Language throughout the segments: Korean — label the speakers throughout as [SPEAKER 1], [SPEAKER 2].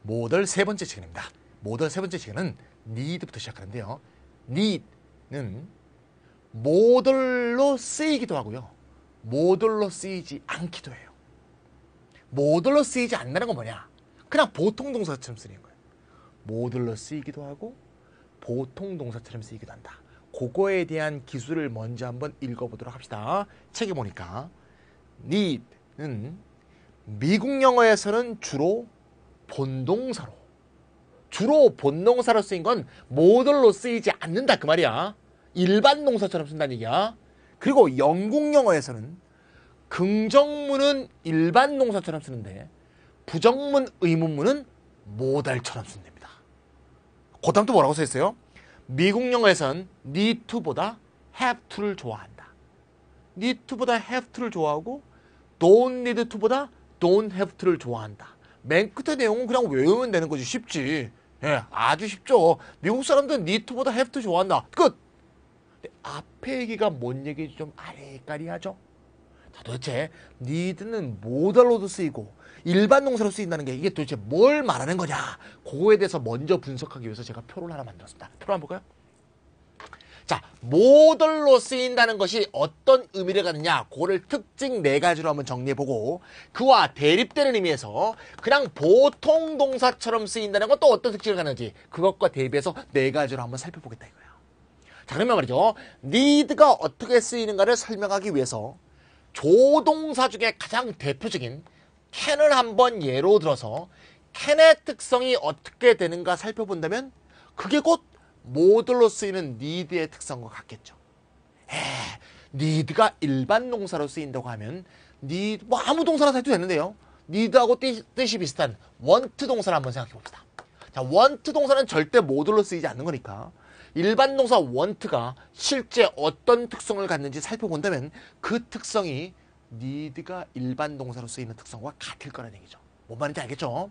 [SPEAKER 1] 모델 세 번째 시간입니다. 모델 세 번째 시간은 need부터 시작하는데요. need는 모델로 쓰이기도 하고요. 모델로 쓰이지 않기도 해요. 모델로 쓰이지 않는다는 건 뭐냐? 그냥 보통 동사처럼 쓰는 거예요. 모델로 쓰이기도 하고 보통 동사처럼 쓰이기도 한다. 그거에 대한 기술을 먼저 한번 읽어보도록 합시다. 책에 보니까 need는 미국 영어에서는 주로 본동사로 쓰인 건 모델로 쓰이지 않는다 그 말이야. 일반 동사처럼 쓴다는 얘기야. 그리고 영국 영어에서는 긍정문은 일반 동사처럼 쓰는데 부정문 의문문은 모델처럼 쓴답니다. 그 다음 또 뭐라고 써있어요? 미국 영어에서는 need to보다 have to를 좋아한다. need to보다 have to를 좋아하고 don't need to보다 don't have to를 좋아한다. 맨 끝에 내용은 그냥 외우면 되는 거지. 쉽지. 예, 아주 쉽죠. 미국 사람들은 need to보다 have to 좋아한다. 끝. 근데 앞에 얘기가 뭔 얘기인지 좀 아리까리하죠. 자, 도대체 need는 모델로도 쓰이고 일반 동사로 쓰인다는 게 이게 도대체 뭘 말하는 거냐. 그거에 대해서 먼저 분석하기 위해서 제가 표를 하나 만들었습니다. 표를 한번 볼까요? 자, 모델로 쓰인다는 것이 어떤 의미를 갖느냐, 그거를 특징 4가지로 한번 정리해보고 그와 대립되는 의미에서 그냥 보통 동사처럼 쓰인다는 건 또 어떤 특징을 갖는지 그것과 대비해서 4가지로 한번 살펴보겠다 이거예요. 자, 그러면 말이죠. need가 어떻게 쓰이는가를 설명하기 위해서 조동사 중에 가장 대표적인 can을 한번 예로 들어서 can의 특성이 어떻게 되는가 살펴본다면 그게 곧 모델로 쓰이는 need의 특성과 같겠죠. need가 일반 동사로 쓰인다고 하면 need 뭐 아무 동사나 해도 되는데요. need하고 뜻이 비슷한 want 동사를 한번 생각해 봅시다. 자, want 동사는 절대 모델로 쓰이지 않는 거니까 일반 동사 want가 실제 어떤 특성을 갖는지 살펴본다면 그 특성이 need가 일반 동사로 쓰이는 특성과 같을 거라는 얘기죠. 뭔 말인지 알겠죠?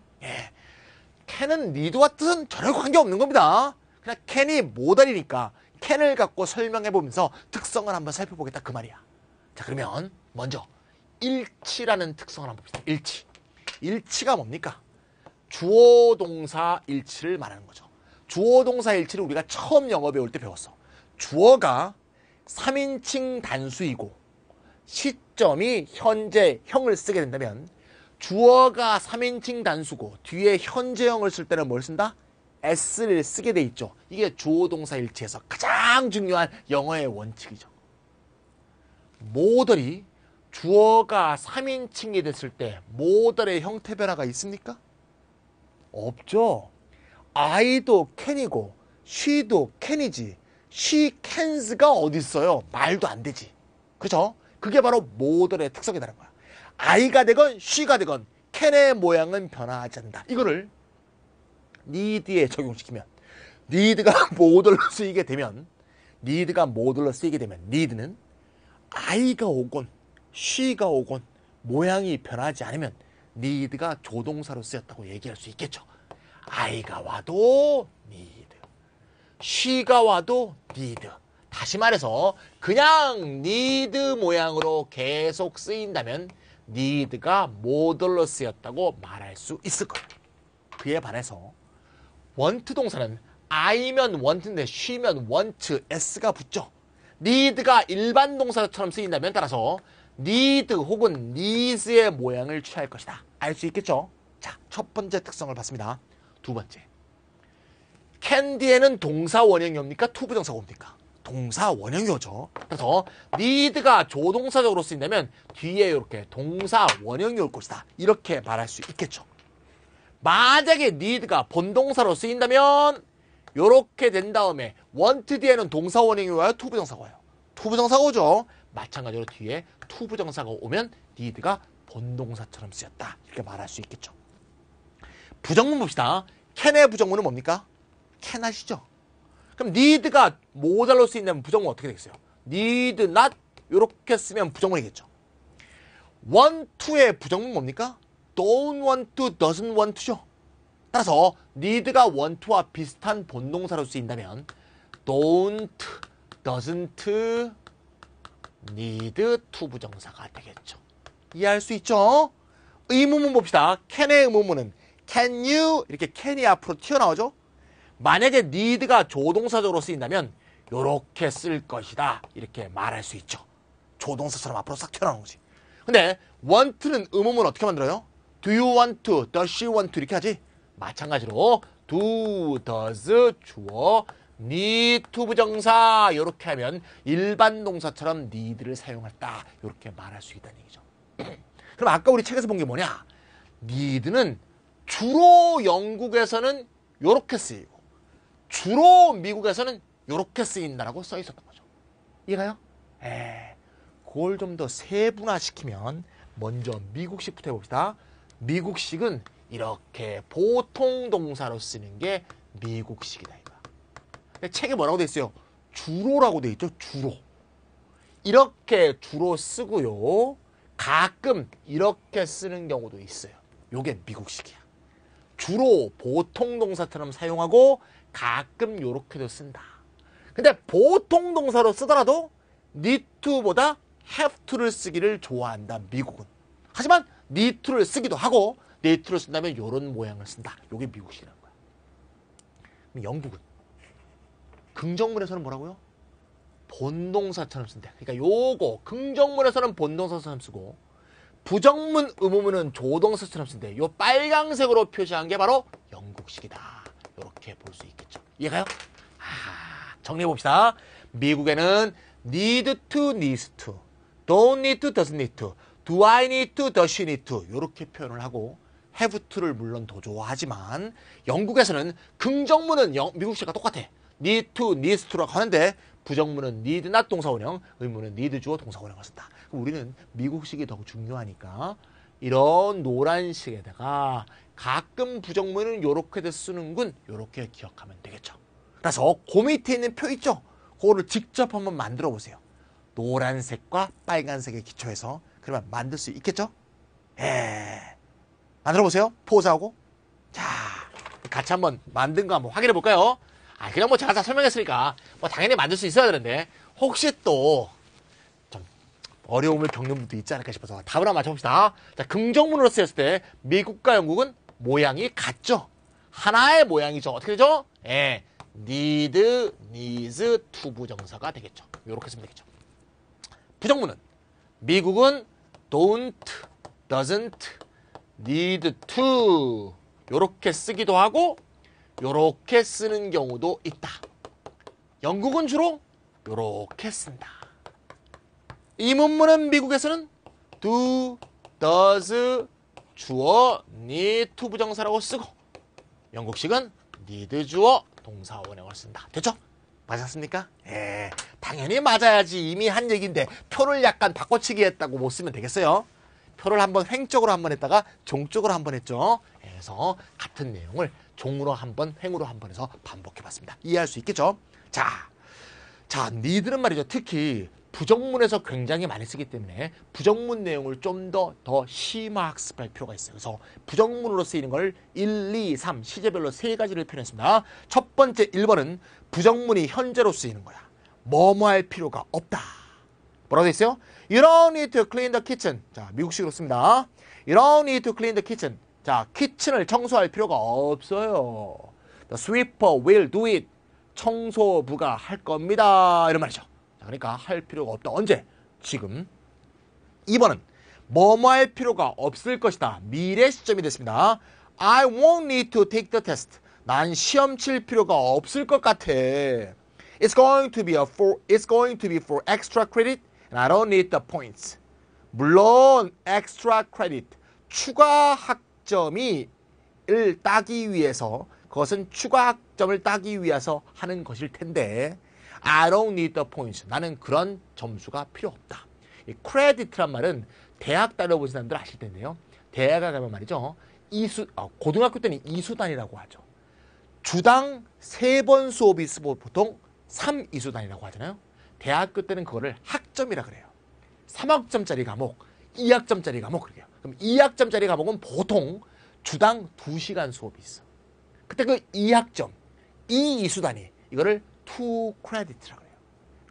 [SPEAKER 1] can은 need와 뜻은 전혀 관계없는 겁니다. 그냥 can이 모델이니까 can을 갖고 설명해보면서 특성을 한번 살펴보겠다 그 말이야. 자, 그러면 먼저 일치라는 특성을 한번 봅시다. 일치가 뭡니까? 주어 동사 일치를 말하는 거죠. 주어 동사 일치를 우리가 처음 영어 배울 때 배웠어. 주어가 3인칭 단수이고 시점이 현재형을 쓰게 된다면 주어가 3인칭 단수고 뒤에 현재형을 쓸 때는 뭘 쓴다? s를 쓰게 돼 있죠. 이게 주어 동사 일치에서 가장 중요한 영어의 원칙이죠. 모델이 주어가 3인칭이 됐을 때 모델의 형태 변화가 있습니까? 없죠. I도 can이고 she도 can이지 she cans가 어디 있어요? 말도 안 되지. 그죠? 그게 바로 모델의 특성이라는 거야. I가 되건 she가 되건 can의 모양은 변화하지 않는다. 이거를 need에 적용시키면 need가 모델로 쓰이게 되면 need는 I가 오건 she가 오건 모양이 변하지 않으면 need가 조동사로 쓰였다고 얘기할 수 있겠죠. I가 와도 need, she가 와도 need. 다시 말해서 그냥 need 모양으로 계속 쓰인다면 need가 모델로 쓰였다고 말할 수 있을 거예요. 그에 반해서 want 동사는 I면 want인데 she면 want, s가 붙죠. need가 일반 동사처럼 쓰인다면 따라서 need 혹은 needs의 모양을 취할 것이다. 알 수 있겠죠? 자, 첫 번째 특성을 봤습니다. 두 번째. can 뒤에는 동사 원형이 옵니까? 투부정사가 옵니까? 동사 원형이 오죠. 그래서 need가 조동사적으로 쓰인다면 뒤에 이렇게 동사 원형이 올 것이다. 이렇게 말할 수 있겠죠. 만약에 need가 본동사로 쓰인다면 이렇게 된 다음에 want 뒤에는 동사 원형이 와요? 투부정사가 와요? 투부정사가 오죠. 마찬가지로 뒤에 투부정사가 오면 need가 본동사처럼 쓰였다. 이렇게 말할 수 있겠죠. 부정문 봅시다. can의 부정문은 뭡니까? can 하시죠. 그럼 need가 모델로 쓰인다면 부정문 어떻게 되겠어요? need not 이렇게 쓰면 부정문이겠죠. want to의 부정문 뭡니까? don't want to, doesn't want to죠. 따라서 need가 want to와 비슷한 본동사로 쓰인다면 don't, doesn't need to 부정사가 되겠죠. 이해할 수 있죠? 의문문 봅시다. can의 의문문은 can you 이렇게 can이 앞으로 튀어나오죠. 만약에 need가 조동사적으로 쓰인다면 요렇게 쓸 것이다 이렇게 말할 수 있죠. 조동사처럼 앞으로 싹 튀어나오는 거지. 근데 want는 의문문 어떻게 만들어요? do you want to, does she want to 이렇게 하지. 마찬가지로 do, does 주어, need to 부정사 이렇게 하면 일반 동사처럼 need를 사용했다 이렇게 말할 수 있다는 얘기죠. 그럼 아까 우리 책에서 본 게 뭐냐? need는 주로 영국에서는 이렇게 쓰이고 주로 미국에서는 이렇게 쓰인다라고 써 있었던 거죠. 이해가요? 그걸 좀 더 세분화시키면 먼저 미국식부터 해봅시다. 미국식은 이렇게 보통 동사로 쓰는 게 미국식이다. 이거. 책에 뭐라고 돼 있어요? 주로라고 돼 있죠. 주로. 이렇게 주로 쓰고요. 가끔 이렇게 쓰는 경우도 있어요. 요게 미국식이야. 주로 보통 동사처럼 사용하고 가끔 요렇게도 쓴다. 근데 보통 동사로 쓰더라도 need to보다 have to를 쓰기를 좋아한다. 미국은. 하지만 need to를 쓰기도 하고 need to를 쓴다면 요런 모양을 쓴다. 요게 미국식이라는 거야. 그럼 영국은 긍정문에서는 뭐라고요? 본동사처럼 쓴대. 그러니까 요거 긍정문에서는 본동사처럼 쓰고 부정문, 의문문은 조동사처럼 쓴대. 요 빨강색으로 표시한 게 바로 영국식이다. 요렇게 볼 수 있겠죠. 이해가요? 정리해봅시다. 미국에는 need to, needs to, don't need to, doesn't need to, do I need to, does she need to 요렇게 표현을 하고 have to를 물론 더 좋아하지만 영국에서는 긍정문은 미국식과 똑같아. need to, needs to라고 하는데 부정문은 need not 동사원형, 의문은 need 주어 동사원형을 쓴다. 그럼 우리는 미국식이 더 중요하니까 이런 노란식에다가 가끔 부정문은 요렇게 쓰는군 요렇게 기억하면 되겠죠. 그래서 그 밑에 있는 표 있죠? 그거를 직접 한번 만들어 보세요. 노란색과 빨간색의 기초에서 그러면 만들 수 있겠죠? 만들어 보세요. 포즈하고. 자, 같이 한번 만든 거 한번 확인해 볼까요? 그냥 뭐 제가 다 설명했으니까 뭐 당연히 만들 수 있어야 되는데 혹시 또 좀 어려움을 겪는 분도 있지 않을까 싶어서 답을 한번 맞춰봅시다. 자, 긍정문으로 쓰였을 때 미국과 영국은 모양이 같죠? 하나의 모양이죠. 어떻게 되죠? need, needs, to 부정사가 되겠죠. 이렇게 쓰면 되겠죠. 부정문은 미국은 don't, doesn't, need to 이렇게 쓰기도 하고 이렇게 쓰는 경우도 있다. 영국은 주로 이렇게 쓴다. 이 문문은 미국에서는 do, does, 주어, need to 부정사라고 쓰고 영국식은 need 주어 동사 원형을 쓴다. 됐죠? 맞았습니까? 당연히 맞아야지. 이미 한 얘기인데 표를 약간 바꿔치기 했다고 못 쓰면 되겠어요. 표를 한번 횡쪽으로 한번 했다가 종쪽으로 한번 했죠. 그래서 같은 내용을 종으로 한번 횡으로 한번 해서 반복해봤습니다. 이해할 수 있겠죠? 자, 니들은 말이죠. 특히 부정문에서 굉장히 많이 쓰기 때문에 부정문 내용을 좀 더 심화 학습할 필요가 있어요. 그래서 부정문으로 쓰이는 걸 1, 2, 3 시제별로 3가지를 표현했습니다. 첫 번째 1번은 부정문이 현재로 쓰이는 거야. 뭐뭐 할 필요가 없다. 뭐라고 돼 있어요? You don't need to clean the kitchen. 자, 미국식으로 씁니다. You don't need to clean the kitchen. 자, 키친을 청소할 필요가 없어요. The sweeper will do it. 청소부가 할 겁니다. 이런 말이죠. 자, 그러니까 할 필요가 없다. 언제? 지금. 2번은 뭐뭐 할 필요가 없을 것이다. 미래 시점이 됐습니다. I won't need to take the test. 난 시험 칠 필요가 없을 것 같아. It's going to be for extra credit and I don't need the points. 물론 extra credit, 추가 학점을 따기 위해서 그것은 추가 학점을 따기 위해서 하는 것일 텐데 I don't need the points. 나는 그런 점수가 필요 없다. 이 credit란 말은 대학 다녀보신 사람들 아실 텐데요. 대학에 가면 말이죠. 고등학교 때는 이수단이라고 하죠. 주당 3번 수업이 있으면 보통 3이수단이라고 하잖아요. 대학교 때는 그거를 학점이라 그래요. 3학점짜리 과목, 2학점짜리 과목 그래요. 그럼 2학점짜리 과목은 보통 주당 2시간 수업이 있어. 그때 그 2학점, 2이수단위 이거를 2 credit라고 해요.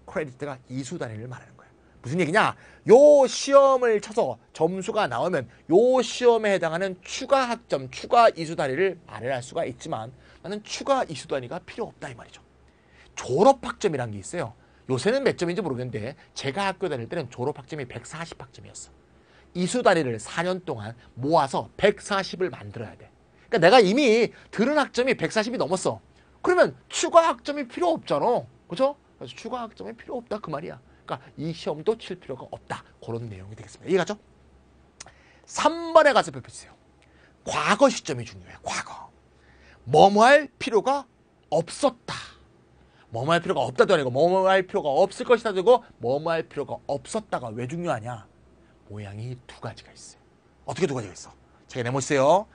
[SPEAKER 1] 크레디트가 이수단위를 말하는 거예요. 무슨 얘기냐? 요 시험을 쳐서 점수가 나오면 요 시험에 해당하는 추가 학점, 추가 이수 단위를 마련할 수가 있지만 나는 추가 이수 단위가 필요 없다 이 말이죠. 졸업 학점이란 게 있어요. 요새는 몇 점인지 모르겠는데 제가 학교 다닐 때는 졸업 학점이 140학점이었어. 이수 단위를 4년 동안 모아서 140을 만들어야 돼. 그러니까 내가 이미 들은 학점이 140이 넘었어. 그러면 추가 학점이 필요 없잖아. 그죠? 그래서 추가 학점이 필요 없다 그 말이야. 그러니까 이 시험도 칠 필요가 없다. 그런 내용이 되겠습니다. 이해가죠? 3번에 가서 별표주세요. 과거 시점이 중요해. 과거. 뭐뭐 할 필요가 없었다. 뭐뭐 할 필요가 없다도 아니고 뭐뭐 할 필요가 없을 것이다 되고 뭐뭐 할 필요가 없었다가 왜 중요하냐? 모양이 두 가지가 있어요. 어떻게 두 가지가 있어? 제가 네모쓰세요.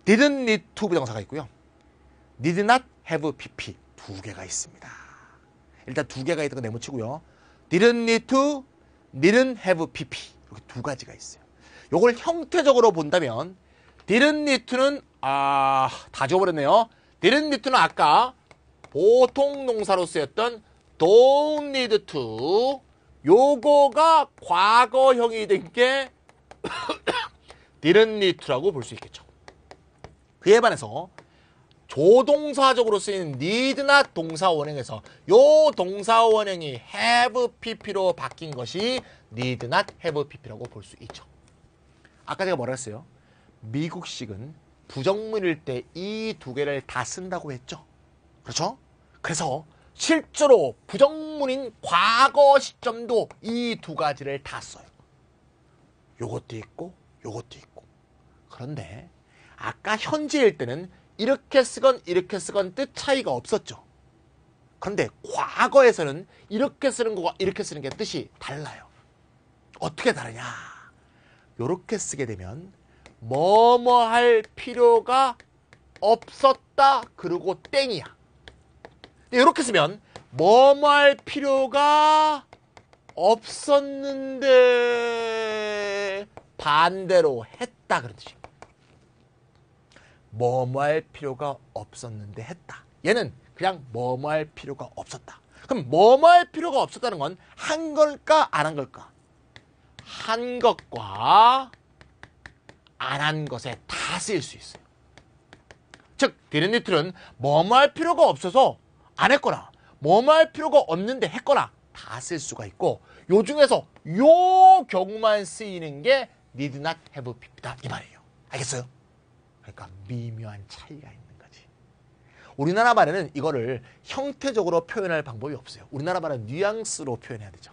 [SPEAKER 1] didn't need to 부정사가 있고요. did not have pp 두 개가 있습니다. 일단 두 개가 있다고 네모치고요. didn't need to, didn't have pp 이렇게 두 가지가 있어요. 요걸 형태적으로 본다면 didn't need to는 다 지워버렸네요. didn't need to는 아까 보통 동사로 쓰였던 don't need to 요거가 과거형이 된 게 didn't need to라고 볼 수 있겠죠. 그에 반해서 조동사적으로 쓰이는 need not 동사 원형에서 요 동사 원형이 have pp로 바뀐 것이 need not have pp라고 볼 수 있죠. 아까 제가 뭐라 했어요? 미국식은 부정문일 때 이 두 개를 다 쓴다고 했죠. 그렇죠? 그래서 실제로 부정문인 과거 시점도 이 두 가지를 다 써요. 요것도 있고 요것도 있고. 그런데 아까 현재일 때는 이렇게 쓰건 이렇게 쓰건 뜻 차이가 없었죠. 그런데 과거에서는 이렇게 쓰는 거와 이렇게 쓰는 게 뜻이 달라요. 어떻게 다르냐? 요렇게 쓰게 되면 뭐뭐 할 필요가 없었다 그리고 땡이야. 이렇게 쓰면 뭐뭐 할 필요가 없었는데 반대로 했다 그런 뜻이에요. 뭐뭐 할 필요가 없었는데 했다. 얘는 그냥 뭐뭐 할 필요가 없었다. 그럼 뭐뭐 할 필요가 없었다는 건 한 걸까 안 한 걸까? 한 것과 안 한 것에 다 쓰일 수 있어요. 즉 didn't need는 뭐뭐 할 필요가 없어서 안 했거나 뭐뭐 할 필요가 없는데 했거나 다 쓸 수가 있고 요 중에서 요 경우만 쓰이는 게 need not have pp다 이 말이에요. 알겠어요? 그러니까 미묘한 차이가 있는 거지. 우리나라 말에는 이거를 형태적으로 표현할 방법이 없어요. 우리나라 말은 뉘앙스로 표현해야 되죠.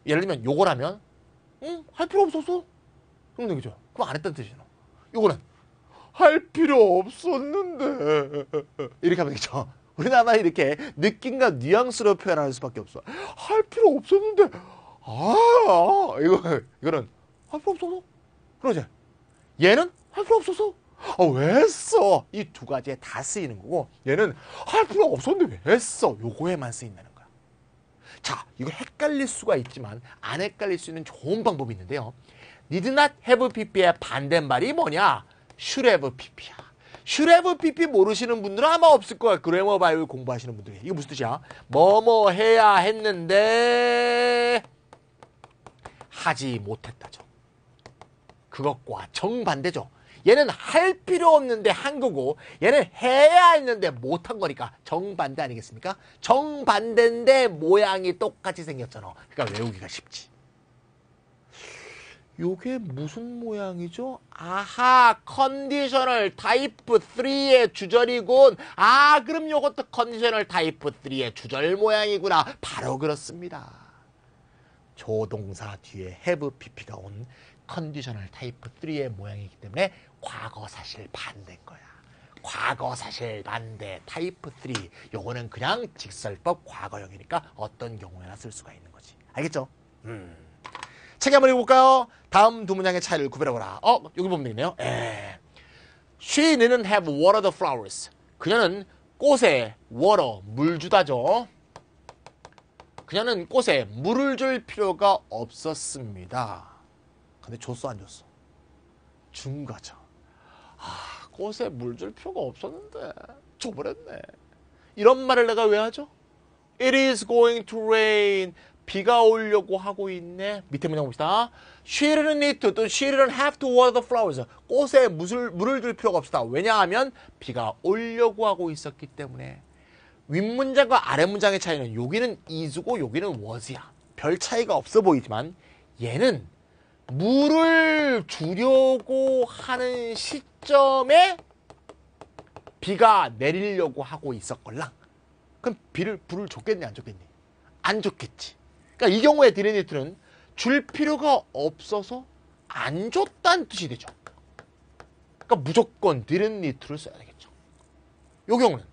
[SPEAKER 1] 예를 들면 요거라면 할 필요 없었어. 그럼 되겠죠. 그럼 안 했다는 뜻이잖아. 요거는 할 필요 없었는데 이렇게 하면 되겠죠. 우리나라 말이 이렇게 느낌과 뉘앙스로 표현할 수밖에 없어. 할 필요 없었는데 이거는 할 필요 없었어. 그러지. 얘는 할 필요 없었어. 왜 했어? 이 두 가지에 다 쓰이는 거고 얘는 할 필요 없었는데 왜 했어? 요거에만 쓰인다는 거야. 자, 이거 헷갈릴 수가 있지만 안 헷갈릴 수 있는 좋은 방법이 있는데요. need not have pp의 반대말이 뭐냐? should have pp야. should have pp 모르시는 분들은 아마 없을 거야. 그래머 바이올 공부하시는 분들이. 이게 무슨 뜻이야? 뭐뭐 해야 했는데 하지 못했다죠. 그것과 정반대죠. 얘는 할 필요 없는데 한 거고 얘는 해야 했는데 못한 거니까 정반대 아니겠습니까? 정반대인데 모양이 똑같이 생겼잖아. 그러니까 외우기가 쉽지. 요게 무슨 모양이죠? 아하, 컨디셔널 타입 3의 주절이군. 그럼 요것도 컨디셔널 타입 3의 주절 모양이구나. 바로 그렇습니다. 조동사 뒤에 have pp가 온 컨디셔널 타입 3의 모양이기 때문에 과거사실 반대인 거야. 과거사실 반대 타입 3. 요거는 그냥 직설법 과거형이니까 어떤 경우에나 쓸 수가 있는 거지. 알겠죠? 책에 한번 읽어볼까요? 다음 두 문장의 차이를 구별해보라. 여기 보면 되겠네요. She didn't have water the flowers. 그녀는 꽃에 water, 물 주다죠. 그녀는 꽃에 물을 줄 필요가 없었습니다. 근데 줬어 안 줬어? 준 거죠. 꽃에 물 줄 필요가 없었는데 줘버렸네. 이런 말을 내가 왜 하죠? It is going to rain. 비가 오려고 하고 있네. 밑에 문장 봅시다. She didn't need to, 또 she didn't have to water the flowers. 꽃에 물을 줄 필요가 없었다. 왜냐하면 비가 오려고 하고 있었기 때문에. 윗문장과 아랫문장의 차이는 여기는 is고 여기는 was야. 별 차이가 없어 보이지만 얘는 물을 주려고 하는 시점에 비가 내리려고 하고 있었걸랑. 그럼 불을 줬겠니 안 줬겠니? 안 줬겠지. 그러니까 이 경우에 디레니트는 줄 필요가 없어서 안 줬다는 뜻이 되죠. 그러니까 무조건 디레니트를 써야 되겠죠. 이 경우는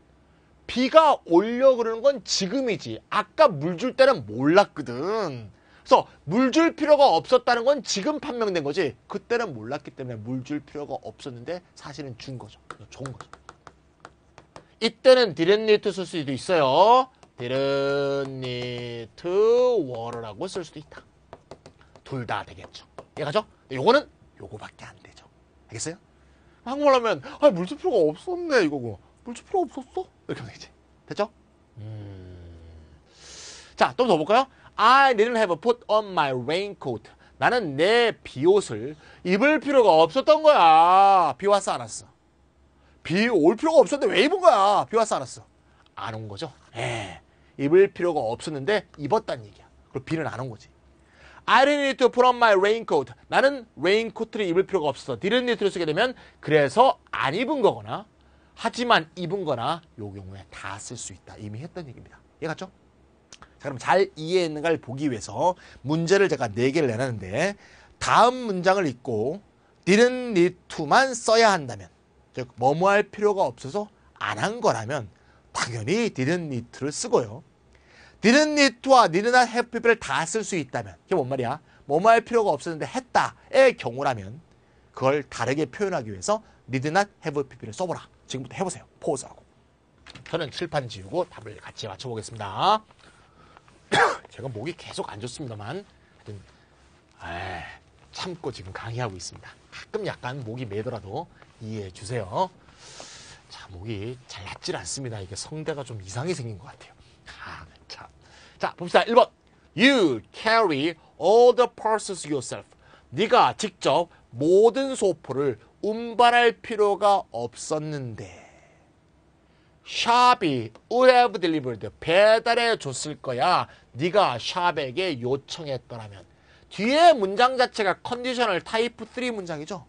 [SPEAKER 1] 비가 오려 그러는 건 지금이지. 아까 물 줄 때는 몰랐거든. 그래서 물 줄 필요가 없었다는 건 지금 판명된 거지. 그때는 몰랐기 때문에 물 줄 필요가 없었는데 사실은 준 거죠. 좋은 거죠. 이때는 didn't need to 쓸 수도 있어요. didn't need to water라고 쓸 수도 있다. 둘 다 되겠죠. 이해가죠? 요거는 요거밖에 안 되죠. 알겠어요? 한국말로 하면 물 줄 필요가 없었네 이거고. 물 줄 필요 없었어? 이렇게 하면 되겠지. 됐죠? 자, 좀 더 볼까요? I didn't have put on my raincoat. 나는 내 비옷을 입을 필요가 없었던 거야. 비 왔어 안 왔어? 비 올 필요가 없었는데 왜 입은 거야? 비 왔어 안 왔어? 안 온 거죠. 입을 필요가 없었는데 입었다는 얘기야. 그리고 비는 안 온 거지. I didn't need to put on my raincoat. 나는 레인코트를 입을 필요가 없었어. didn't need를 쓰게 되면 그래서 안 입은 거거나 하지만 입은 거나 요 경우에 다 쓸 수 있다. 이미 했던 얘기입니다. 이해갔죠? 자, 그럼 잘 이해했는가를 보기 위해서 문제를 제가 4개를 내놨는데 다음 문장을 읽고 didn't need to만 써야 한다면 즉 뭐뭐 할 필요가 없어서 안 한 거라면 당연히 didn't need to를 쓰고요. didn't need to와 did not have pp를 다 쓸 수 있다면 그게 뭔 말이야? 뭐뭐 할 필요가 없었는데 했다의 경우라면 그걸 다르게 표현하기 위해서 did not have pp를 써보라. 지금부터 해보세요. 포즈하고. 저는 칠판 지우고 답을 같이 맞춰보겠습니다. 제가 목이 계속 안 좋습니다만 하여튼 참고 지금 강의하고 있습니다. 가끔 약간 목이 매더라도 이해해 주세요. 자, 목이 잘 낫질 않습니다. 이게 성대가 좀 이상하게 생긴 것 같아요. 자, 봅시다. 1번. You carry all the parcels yourself. 네가 직접 모든 소포를 운반할 필요가 없었는데 샵이 would have delivered 배달해 줬을 거야. 네가 샵에게 요청했더라면. 뒤에 문장 자체가 컨디셔널 타입 3 문장이죠.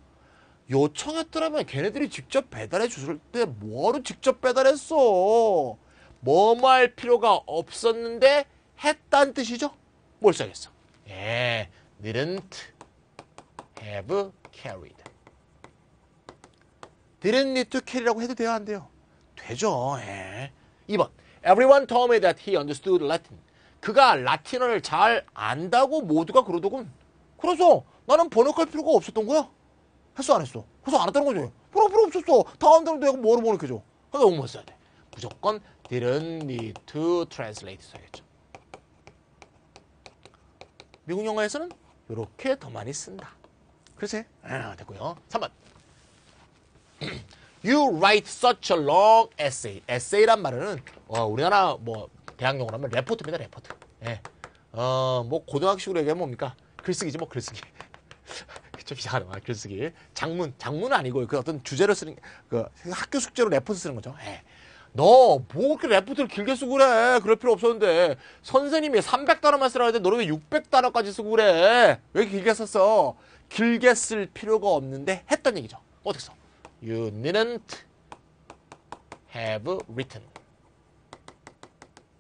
[SPEAKER 1] 요청했더라면 걔네들이 직접 배달해 줬을 때 뭐하러 직접 배달했어? 뭐뭐 할 필요가 없었는데 했다는 뜻이죠. 뭘 써야겠어? didn't have carried. didn't need to carry라고 해도 돼요? 안 돼요? 되죠. 2번. Everyone told me that he understood Latin. 그가 라틴어를 잘 안다고 모두가 그러더군. 그래서 나는 번역할 필요가 없었던 거야. 했어 안 했어? 그래서 안 했다는 거죠. 필요 없었어. 다음 대로 내가 뭐로 번역해줘. 그래서 뭐 써야 돼? 무조건 didn't need to translate 써야겠죠. 미국 영화에서는 이렇게 더 많이 쓴다. 그렇지? 됐고요. 3번. You write such a long essay. essay란 말은 우리나라 뭐 대학용어로 하면 레포트입니다. 레포트. 뭐 고등학식으로 얘기하면 뭡니까? 글쓰기지 뭐 글쓰기. 좀 이상하다. 글쓰기. 장문은 아니고 그 어떤 주제로 쓰는 그 학교 숙제로 레포트 쓰는 거죠. 너 뭐 그렇게 레포트를 길게 쓰고 그래? 그럴 필요 없었는데 선생님이 300단어만 쓰라고 했는데 너는 왜 600단어까지 쓰고 그래? 왜 길게 썼어? 길게 쓸 필요가 없는데 했던 얘기죠. 어떻게 써? You didn't have written.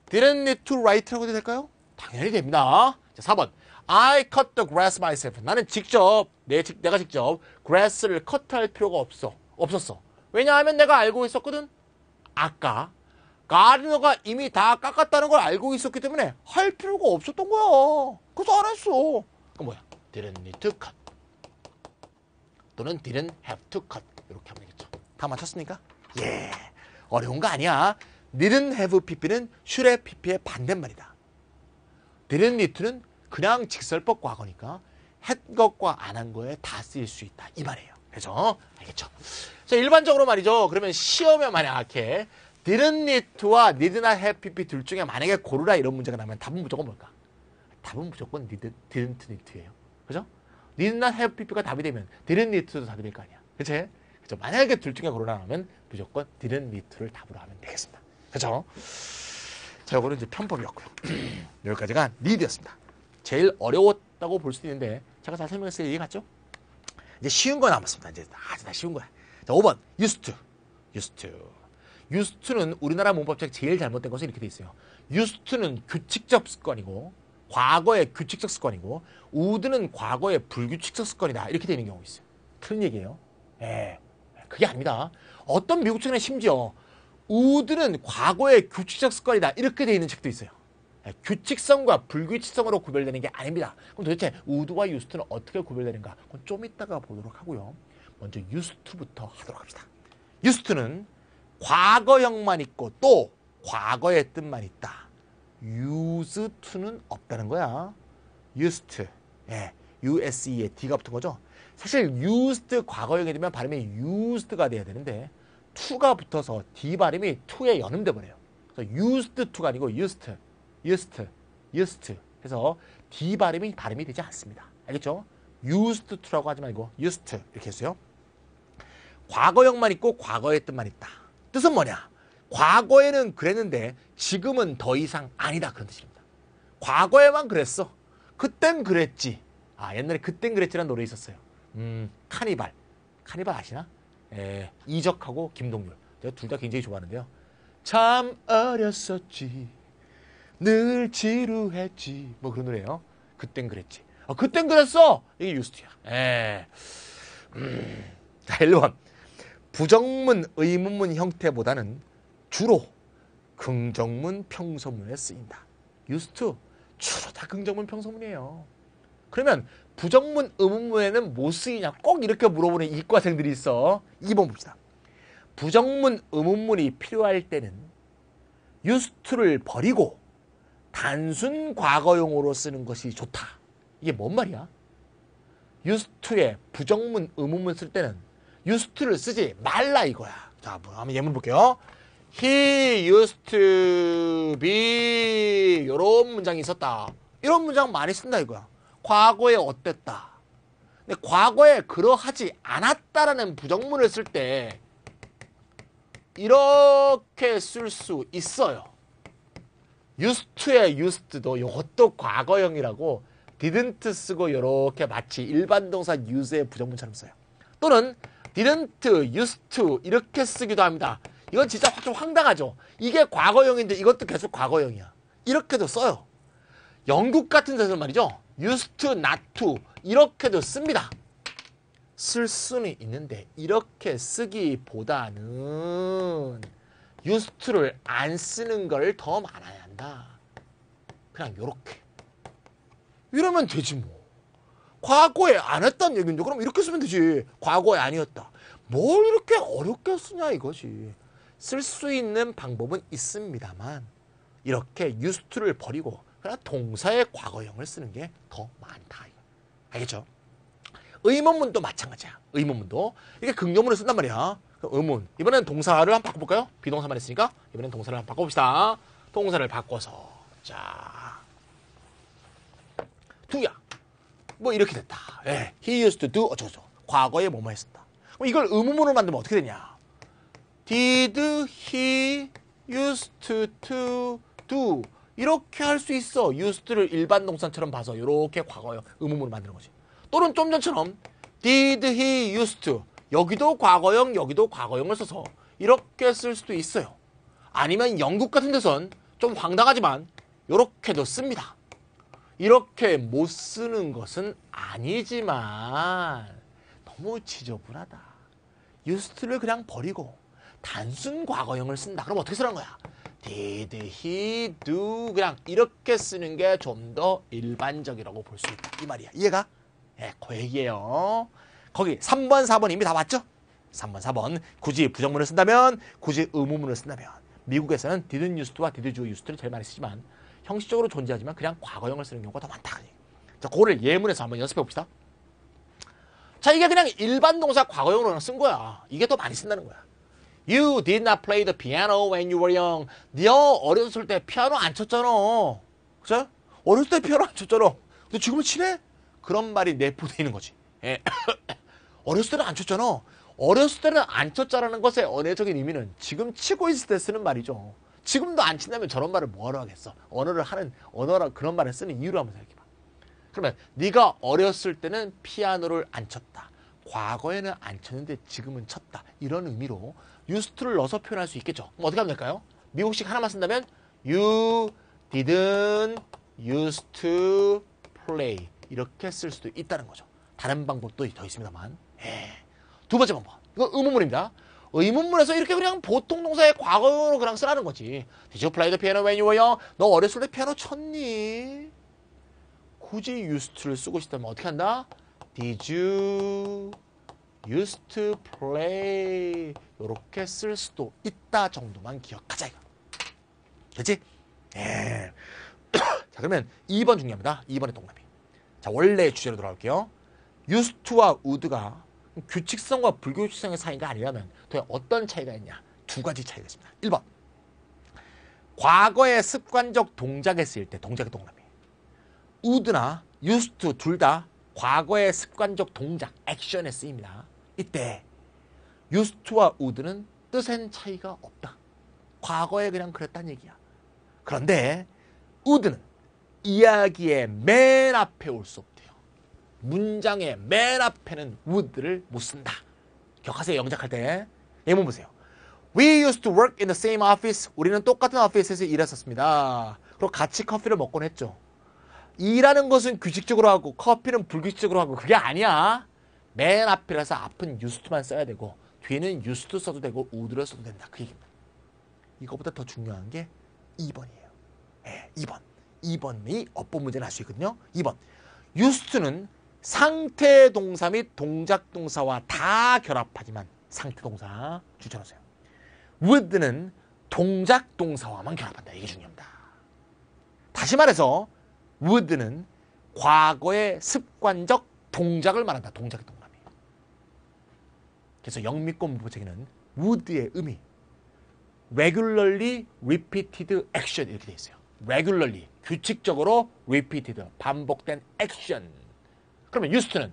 [SPEAKER 1] didn't need to write라고 해도 될까요? 당연히 됩니다. 자, 4번. I cut the grass myself. 나는 직접 내가 직접 grass를 컷할 필요가 없었어. 왜냐하면 내가 알고 있었거든. 아까 가르너가 이미 다 깎았다는 걸 알고 있었기 때문에 할 필요가 없었던 거야. 그래서 안 했어. 그럼 뭐야? didn't need to cut. 또는 didn't have to cut. 이렇게 하면 되겠죠. 다 맞췄습니까? 어려운 거 아니야. didn't have pp는 should have pp의 반대말이다. didn't need to는 그냥 직설법 과거니까 했 것과 안 한 거에 다 쓰일 수 있다. 이 말이에요. 그죠? 알겠죠? 자, 일반적으로 말이죠. 그러면 시험에 만약에 didn't need to와 did not have pp 둘 중에 만약에 고르라 이런 문제가 나면 답은 무조건 뭘까? 답은 무조건 didn't need to예요. 그죠? did not have pp가 답이 되면 didn't need to도 답이 될 거 아니야. 그치? 그죠? 만약에 둘 중에 고르라면 무조건 didn't need to를 답으로 하면 되겠습니다. 그죠? 자, 요거는 이제 편법이었고요. 여기까지가 need였습니다. 제일 어려웠다고 볼 수도 있는데 제가 잘 설명했을 때 이해 갔죠? 이제 쉬운 거 남았습니다. 이제 아주 다 쉬운 거야. 자, 5번 used to. used to는 우리나라 문법책 제일 잘못된 것은 이렇게 돼 있어요. used to는 규칙적 습관이고 과거의 규칙적 습관이고 would는 과거의 불규칙적 습관이다. 이렇게 되는 경우가 있어요. 틀린 얘기예요. 예, 그게 아닙니다. 어떤 미국 책에는 심지어 would는 과거의 규칙적 습관이다. 이렇게 되어 있는 책도 있어요. 규칙성과 불규칙성으로 구별되는 게 아닙니다. 그럼 도대체 would와 used는 어떻게 구별되는가? 그건 좀 이따가 보도록 하고요. 먼저 used to부터 하도록 합시다. used to는 과거형만 있고 또 과거의 뜻만 있다. used to는 없다는 거야. used to. 예, use에 d가 붙은 거죠. 사실 used 과거형이 되면 발음이 used가 돼야 되는데 to가 붙어서 d 발음이 to에 연음돼 버려요. 그래서 used to가 아니고 used 해서 d 발음이 되지 않습니다. 알겠죠? used to라고 하지 말고 used 이렇게 했어요. 과거형만 있고 과거의 뜻만 있다. 뜻은 뭐냐? 과거에는 그랬는데 지금은 더 이상 아니다. 그런 뜻입니다. 과거에만 그랬어. 그땐 그랬지. 아, 옛날에 그땐 그랬지라는 노래 있었어요. 카니발 아시나? 예, 이적하고 김동률. 제가 둘 다 굉장히 좋아하는데요. 참 어렸었지. 늘 지루했지. 뭐 그런 노래예요. 그땐 그랬지. 그땐 그랬어. 이게 유스트야. 예. 자, 1번. 부정문, 의문문 형태보다는 주로 긍정문, 평서문에 쓰인다. used to 주로 다 긍정문, 평서문이에요. 그러면 부정문, 의문문에는 뭐 쓰이냐? 꼭 이렇게 물어보는 이과생들이 있어. 2번 봅시다. 부정문, 의문문이 필요할 때는 used to를 버리고 단순 과거용으로 쓰는 것이 좋다. 이게 뭔 말이야? used to에 부정문, 의문문 쓸 때는 used to를 쓰지 말라 이거야. 자, 한번 예문 볼게요. He used to be 이런 문장이 있었다. 이런 문장 많이 쓴다 이거야. 과거에 어땠다. 근데 과거에 그러하지 않았다라는 부정문을 쓸 때 이렇게 쓸 수 있어요. used to의 used도 이것도 과거형이라고 didn't 쓰고 이렇게 마치 일반 동사 use의 부정문처럼 써요. 또는 didn't, used to 이렇게 쓰기도 합니다. 이건 진짜 좀 황당하죠. 이게 과거형인데 이것도 계속 과거형이야. 이렇게도 써요. 영국 같은 데서 말이죠. used to, not to 이렇게도 씁니다. 쓸 수는 있는데 이렇게 쓰기보다는 used to를 안 쓰는 걸 더 많아야 한다. 그냥 요렇게. 이러면 되지 뭐. 과거에 안 했다는 얘기인데 그럼 이렇게 쓰면 되지. 과거에 아니었다. 뭘 이렇게 어렵게 쓰냐 이거지. 쓸 수 있는 방법은 있습니다만 이렇게 used to를 버리고 그냥 동사의 과거형을 쓰는 게 더 많다. 알겠죠? 의문문도 마찬가지야. 의문문도 이렇게 긍정문을 쓴단 말이야. 의문. 이번엔 동사를 한번 바꿔볼까요? 비동사만 했으니까 이번엔 동사를 한번 바꿔봅시다. 동사를 바꿔서 자 do야. 뭐 이렇게 됐다. 예. He used to do 어쩌고저쩌고. 과거에 뭐뭐 했었다. 그럼 이걸 의문문으로 만들면 어떻게 되냐? Did he used to do 이렇게 할 수 있어. used를 일반 동사처럼 봐서 이렇게 과거형 의문문으로 만드는 거지. 또는 좀 전처럼 Did he used to 여기도 과거형 여기도 과거형을 써서 이렇게 쓸 수도 있어요. 아니면 영국 같은 데선 좀 황당하지만 이렇게도 씁니다. 이렇게 못 쓰는 것은 아니지만 너무 지저분하다. used를 그냥 버리고 단순 과거형을 쓴다. 그럼 어떻게 쓰라는 거야? Did he do 그냥 이렇게 쓰는 게 좀 더 일반적이라고 볼 수 있다. 이 말이야. 이해가? 예, 그 얘기예요. 거기 3번, 4번 이미 다 봤죠? 3번, 4번 굳이 부정문을 쓴다면 굳이 의문문을 쓴다면 미국에서는 didn't used to와 did you used to를 제일 많이 쓰지만 형식적으로 존재하지만 그냥 과거형을 쓰는 경우가 더 많다. 자, 그거를 예문에서 한번 연습해 봅시다. 자, 이게 그냥 일반 동사 과거형으로 쓴 거야. 이게 더 많이 쓴다는 거야. You did not play the piano when you were young. 너 어렸을 때 피아노 안 쳤잖아. 그죠? 어렸을 때 피아노 안 쳤잖아. 근데 지금은 치네? 그런 말이 내포되어 있는 거지. 예. 어렸을 때는 안 쳤잖아. 어렸을 때는 안 쳤자라는 것의 언어적인 의미는 지금 치고 있을 때 쓰는 말이죠. 지금도 안 친다면 저런 말을 뭐하러 하겠어. 언어라 그런 말을 쓰는 이유를 한번 생각해봐. 그러면 네가 어렸을 때는 피아노를 안 쳤다. 과거에는 안 쳤는데 지금은 쳤다. 이런 의미로 used to를 넣어서 표현할 수 있겠죠. 그럼 어떻게 하면 될까요? 미국식 하나만 쓴다면 you didn't used to play 이렇게 쓸 수도 있다는 거죠. 다른 방법도 더 있습니다만. 두 번째 방법. 이거 의문문입니다. 의문문에서 이렇게 그냥 보통 동사의 과거로 그냥 쓰라는 거지. Did you play the piano when you were young? 너 어렸을 때 피아노 쳤니? 굳이 used to를 쓰고 싶다면 어떻게 한다? Did you used to play? 이렇게 쓸 수도 있다 정도만 기억하자 이거. 그렇지? 예. 자 그러면 2번 중요합니다. 2번의 동그라미. 자 원래 주제로 돌아올게요. used to와 would가 규칙성과 불규칙성의 차이가 아니라면 도대체 어떤 차이가 있냐? 두 가지 차이가 있습니다. 1번 과거의 습관적 동작에 쓰일 때 동작의 동그라미. would나 used to 둘 다 과거의 습관적 동작, 액션에 쓰입니다. 이때 used to와 would는 뜻엔 차이가 없다. 과거에 그냥 그랬다는 얘기야. 그런데 would는 이야기의 맨 앞에 올 수 없대요. 문장의 맨 앞에는 would를 못 쓴다. 기억하세요. 영작할 때. 예문 보세요. We used to work in the same office. 우리는 똑같은 오피스에서 일했었습니다. 그리고 같이 커피를 먹곤 했죠. 일하는 것은 규칙적으로 하고 커피는 불규칙적으로 하고 그게 아니야. 맨 앞이라서 앞은 used to만 써야 되고 뒤에는 used to 써도 되고 would를 써도 된다. 그 얘기입니다. 이거보다 더 중요한 게 2번이에요. 네, 2번. 2번이 어법 문제는 할 수 있거든요. 2번. used to는 상태 동사 및 동작 동사와 다 결합하지만 상태 동사 주쳐놓으세요. would는 동작 동사와만 결합한다. 이게 중요합니다. 다시 말해서 would는 과거의 습관적 동작을 말한다. 동작의 동그라미. 그래서 영미권 문법책에는 would의 의미 regularly repeated action 이렇게 돼 있어요. regularly 규칙적으로 repeated 반복된 action. 그러면 used to는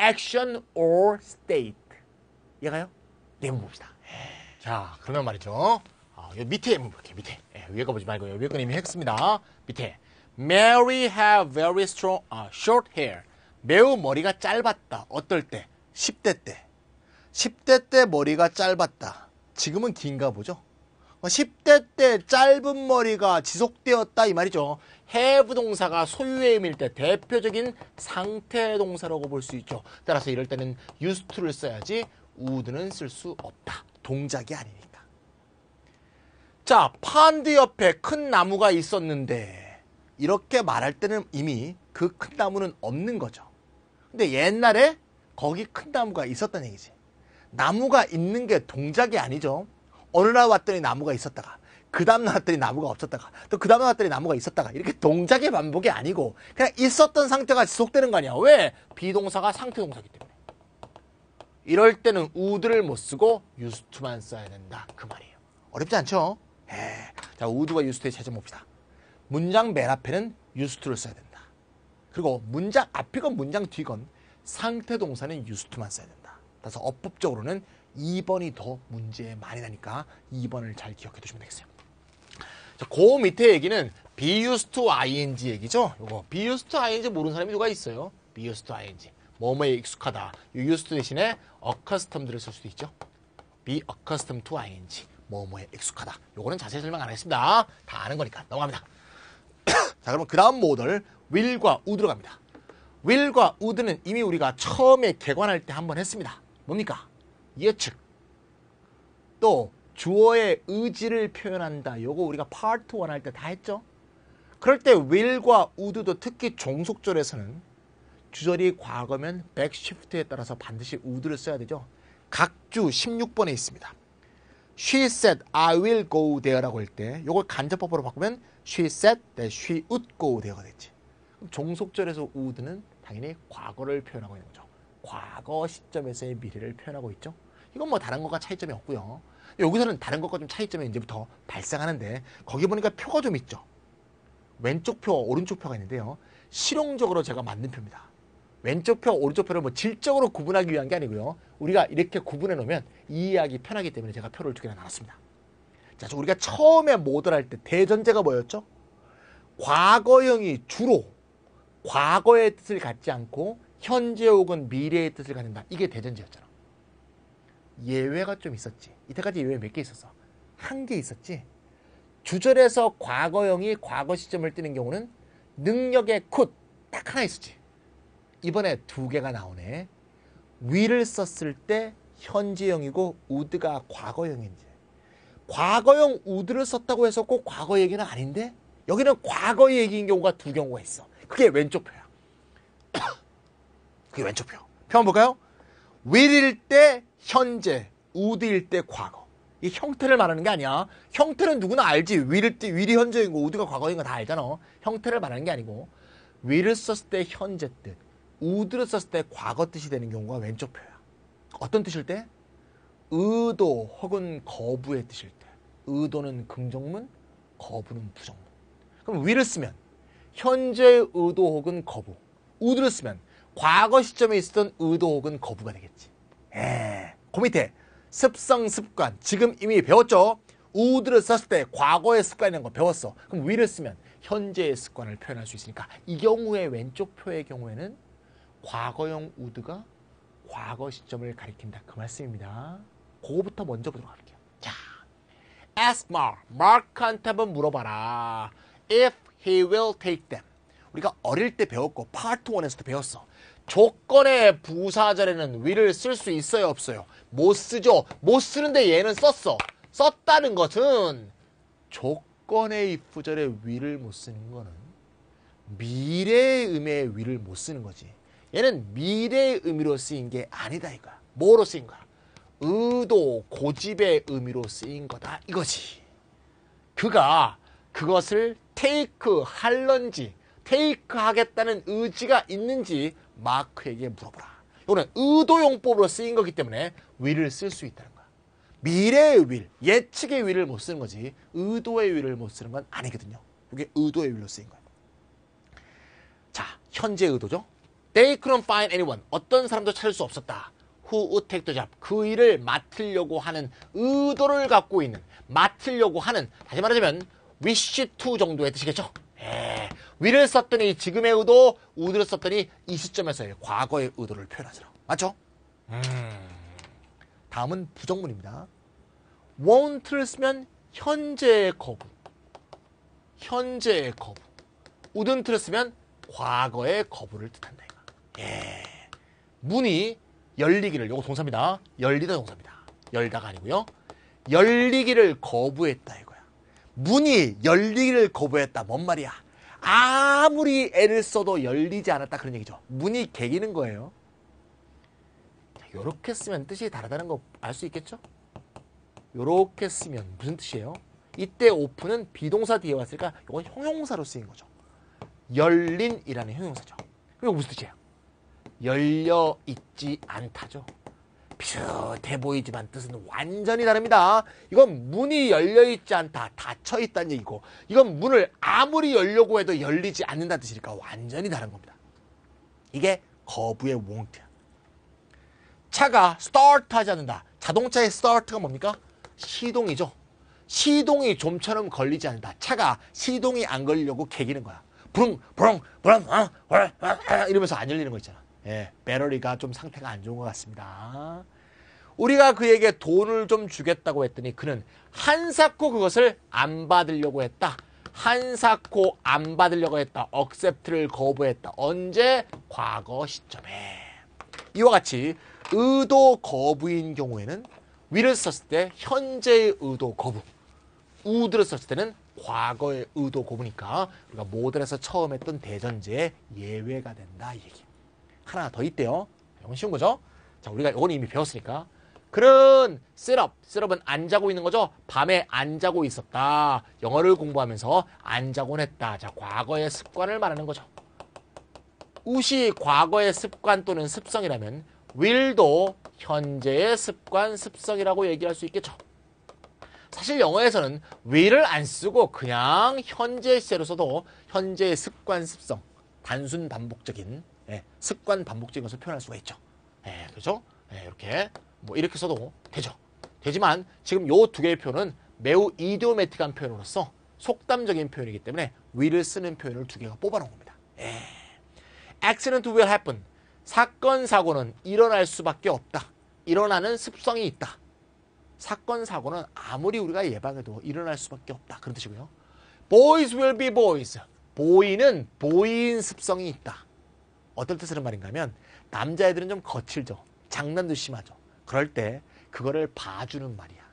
[SPEAKER 1] action or state. 이해가요? 내용 봅시다. 자, 그러면 말이죠. 여기 밑에 예문 볼게요. 밑에. 위에 거 보지 말고 위에 건 이미 했습니다. 밑에. Mary have very strong, short hair. 매우 머리가 짧았다. 어떨 때? 10대 때. 10대 때 머리가 짧았다. 지금은 긴가 보죠? 10대 때 짧은 머리가 지속되었다 이 말이죠. have 동사가 소유의 의미일 때 대표적인 상태 동사라고 볼 수 있죠. 따라서 이럴 때는 used to를 써야지 would는 쓸 수 없다. 동작이 아니니까. 자, 펀드 옆에 큰 나무가 있었는데 이렇게 말할 때는 이미 그 큰 나무는 없는 거죠. 근데 옛날에 거기 큰 나무가 있었다는 얘기지. 나무가 있는 게 동작이 아니죠. 어느 날 왔더니 나무가 있었다가 그 다음 날 왔더니 나무가 없었다가 또 그 다음 날 왔더니 나무가 있었다가 이렇게 동작의 반복이 아니고 그냥 있었던 상태가 지속되는 거 아니야. 왜? 비동사가 상태 동사이기 때문에. 이럴 때는 would를 못 쓰고 used to만 써야 된다. 그 말이에요. 어렵지 않죠? 자, would와 used to의 차이점 봅시다. 문장 맨 앞에는 used to를 써야 된다. 그리고 문장 앞이건 문장 뒤건 상태 동사는 used to만 써야 된다. 그래서 어법적으로는 2번이 더 문제에 많이 나니까 2번을 잘 기억해 두시면 되겠어요. 자, 그 밑에 얘기는 be used to ing 얘기죠. 요거 be used to ing 모르는 사람이 누가 있어요? be used to ing. 뭐뭐에 익숙하다. 이 used to 대신에 accustomed를 쓸 수도 있죠. be accustomed to ing. 뭐뭐에 익숙하다. 요거는 자세히 설명 안 하겠습니다. 다 아는 거니까 넘어갑니다. 자, 그러면 그 다음 모델 will과 would로 갑니다. will과 would는 이미 우리가 처음에 개관할 때 한번 했습니다. 뭡니까? 예측. 또 주어의 의지를 표현한다. 요거 우리가 파트 1 할 때 다 했죠. 그럴 때 will과 would도 특히 종속절에서는 주절이 과거면 백시프트에 따라서 반드시 would를 써야 되죠. 각주 16번에 있습니다. She said I will go there라고 할 때 요걸 간접법으로 바꾸면 She said that she would go there가 됐지. 그럼 종속절에서 would는 당연히 과거를 표현하고 있는 거죠. 과거 시점에서의 미래를 표현하고 있죠. 이건 뭐 다른 것과 차이점이 없고요. 여기서는 다른 것과 좀 차이점이 이제부터 발생하는데 거기 보니까 표가 좀 있죠. 왼쪽 표, 오른쪽 표가 있는데요. 실용적으로 제가 만든 표입니다. 왼쪽 표, 오른쪽 표를 뭐 질적으로 구분하기 위한 게 아니고요. 우리가 이렇게 구분해 놓으면 이해하기 편하기 때문에 제가 표를 두 개나 나눴습니다. 자, 우리가 처음에 모델할 때 대전제가 뭐였죠? 과거형이 주로 과거의 뜻을 갖지 않고 현재 혹은 미래의 뜻을 갖는다. 이게 대전제였잖아. 예외가 좀 있었지. 이때까지 예외 몇 개 있었어? 한 개 있었지. 주절에서 과거형이 과거 시점을 띠는 경우는 능력의 could 딱 하나 있었지. 이번에 두 개가 나오네. will을 썼을 때 현재형이고 would가 과거형인지. 과거형 would를 썼다고 해서 꼭 과거 얘기는 아닌데 여기는 과거 얘기인 경우가 두 경우가 있어. 그게 왼쪽 표야. 그게 왼쪽 표. 표 한번 볼까요? will일 때 현재, would일 때 과거. 이 형태를 말하는 게 아니야. 형태는 누구나 알지. will이 현재이고 would가 과거인 거 다 알잖아. 형태를 말하는 게 아니고 will을 썼을 때 현재 뜻, would를 썼을 때 과거 뜻이 되는 경우가 왼쪽 표야. 어떤 뜻일 때? 의도 혹은 거부의 뜻일 때. 의도는 긍정문, 거부는 부정문. 그럼 will을 쓰면 현재의 의도 혹은 거부, would를 쓰면 과거 시점에 있었던 의도 혹은 거부가 되겠지. 그 밑에 습성, 습관. 지금 이미 배웠죠? would를 썼을 때 과거의 습관이라는 거 배웠어. 그럼 will을 쓰면 현재의 습관을 표현할 수 있으니까 이 경우에 왼쪽 표의 경우에는 과거형 would가 과거 시점을 가리킨다. 그 말씀입니다. 그거부터 먼저 보도록 할게요. 자, ask Mark한테 한번 물어봐라. If he will take them. 우리가 어릴 때 배웠고 파트 1에서도 배웠어. 조건의 부사절에는 will을 쓸 수 있어요, 없어요? 못 쓰죠. 못 쓰는데 얘는 썼어. 썼다는 것은 조건의 if절에 will을 못 쓰는 거는 미래의 의미의 will을 못 쓰는 거지. 얘는 미래의 의미로 쓰인 게 아니다 이거야. 뭐로 쓰인 거야? 의도, 고집의 의미로 쓰인 거다 이거지. 그가 그것을 테이크 할런지, 테이크 하겠다는 의지가 있는지 마크에게 물어보라. 이거는 의도용법으로 쓰인 거기 때문에 will을 쓸 수 있다는 거야. 미래의 will, 예측의 will을 못 쓰는 거지 의도의 will을 못 쓰는 건 아니거든요. 이게 의도의 will로 쓰인 거야. 자, 현재 의도죠. They couldn't find anyone. 어떤 사람도 찾을 수 없었다. Who would take the job. 그 일을 맡으려고 하는 의도를 갖고 있는, 맡으려고 하는, 다시 말하자면 wish to 정도의 뜻이겠죠. will을 썼더니 지금의 의도, would를 썼더니 이 시점에서의 과거의 의도를 표현하더라. 맞죠? 다음은 부정문입니다. won't를 쓰면 현재의 거부, 현재의 거부. wouldn't를 쓰면 과거의 거부를 뜻한다. 문이 열리기를, 요거 동사입니다. 열리다 동사입니다. 열다가 아니고요. 열리기를 거부했다 이거야. 문이 열리기를 거부했다. 뭔 말이야? 아무리 애를 써도 열리지 않았다 그런 얘기죠. 문이 개기는 거예요. 요렇게 쓰면 뜻이 다르다는 거 알 수 있겠죠? 요렇게 쓰면 무슨 뜻이에요? 이때 오픈은 비동사 뒤에 왔으니까 이건 형용사로 쓰인 거죠. 열린이라는 형용사죠. 이거 무슨 뜻이에요? 열려 있지 않다죠. 비슷해 보이지만 뜻은 완전히 다릅니다. 이건 문이 열려있지 않다, 닫혀있다는 얘기고, 이건 문을 아무리 열려고 해도 열리지 않는다는 뜻이니까 완전히 다른 겁니다. 이게 거부의 won't야. 차가 start하지 않는다. 자동차의 start가 뭡니까? 시동이죠. 시동이 좀처럼 걸리지 않는다. 차가 시동이 안 걸리려고 개기는 거야. 부릉 부릉 부릉 이러면서 안 열리는 거 있잖아. 배터리가 좀 상태가 안 좋은 것 같습니다. 우리가 그에게 돈을 좀 주겠다고 했더니 그는 한사코 그것을 안 받으려고 했다. 한사코 안 받으려고 했다. accept를 거부했다. 언제? 과거 시점에. 이와 같이 의도 거부인 경우에는 will을 썼을 때 현재의 의도 거부, would를 썼을 때는 과거의 의도 거부니까 우리가 모델에서 처음 했던 대전제의 예외가 된다 이 얘기. 하나 더 있대요. 이건 쉬운 거죠? 자, 우리가 이건 이미 배웠으니까. 그는 셋업은 안 자고 있는 거죠. 밤에 안 자고 있었다. 영어를 공부하면서 안 자곤 했다. 자, 과거의 습관을 말하는 거죠. 우시 과거의 습관 또는 습성이라면 will도 현재의 습관, 습성이라고 얘기할 수 있겠죠. 사실 영어에서는 will을 안 쓰고 그냥 현재 시제로 써도 현재의 습관, 습성, 단순 반복적인 습관 반복적인 것을 표현할 수가 있죠. 그죠? 이렇게 뭐 이렇게 써도 되죠. 되지만 지금 요 두 개의 표현은 매우 이디오매틱한 표현으로서 속담적인 표현이기 때문에 will을 쓰는 표현을 두 개가 뽑아놓은 겁니다. Accident will happen. 사건, 사고는 일어날 수밖에 없다. 일어나는 습성이 있다. 사건, 사고는 아무리 우리가 예방해도 일어날 수밖에 없다. 그런 뜻이고요. Boys will be boys. 보이는 보이인 습성이 있다. 어떨 때 쓰는 말인가 하면 남자애들은 좀 거칠죠. 장난도 심하죠. 그럴 때 그거를 봐주는 말이야.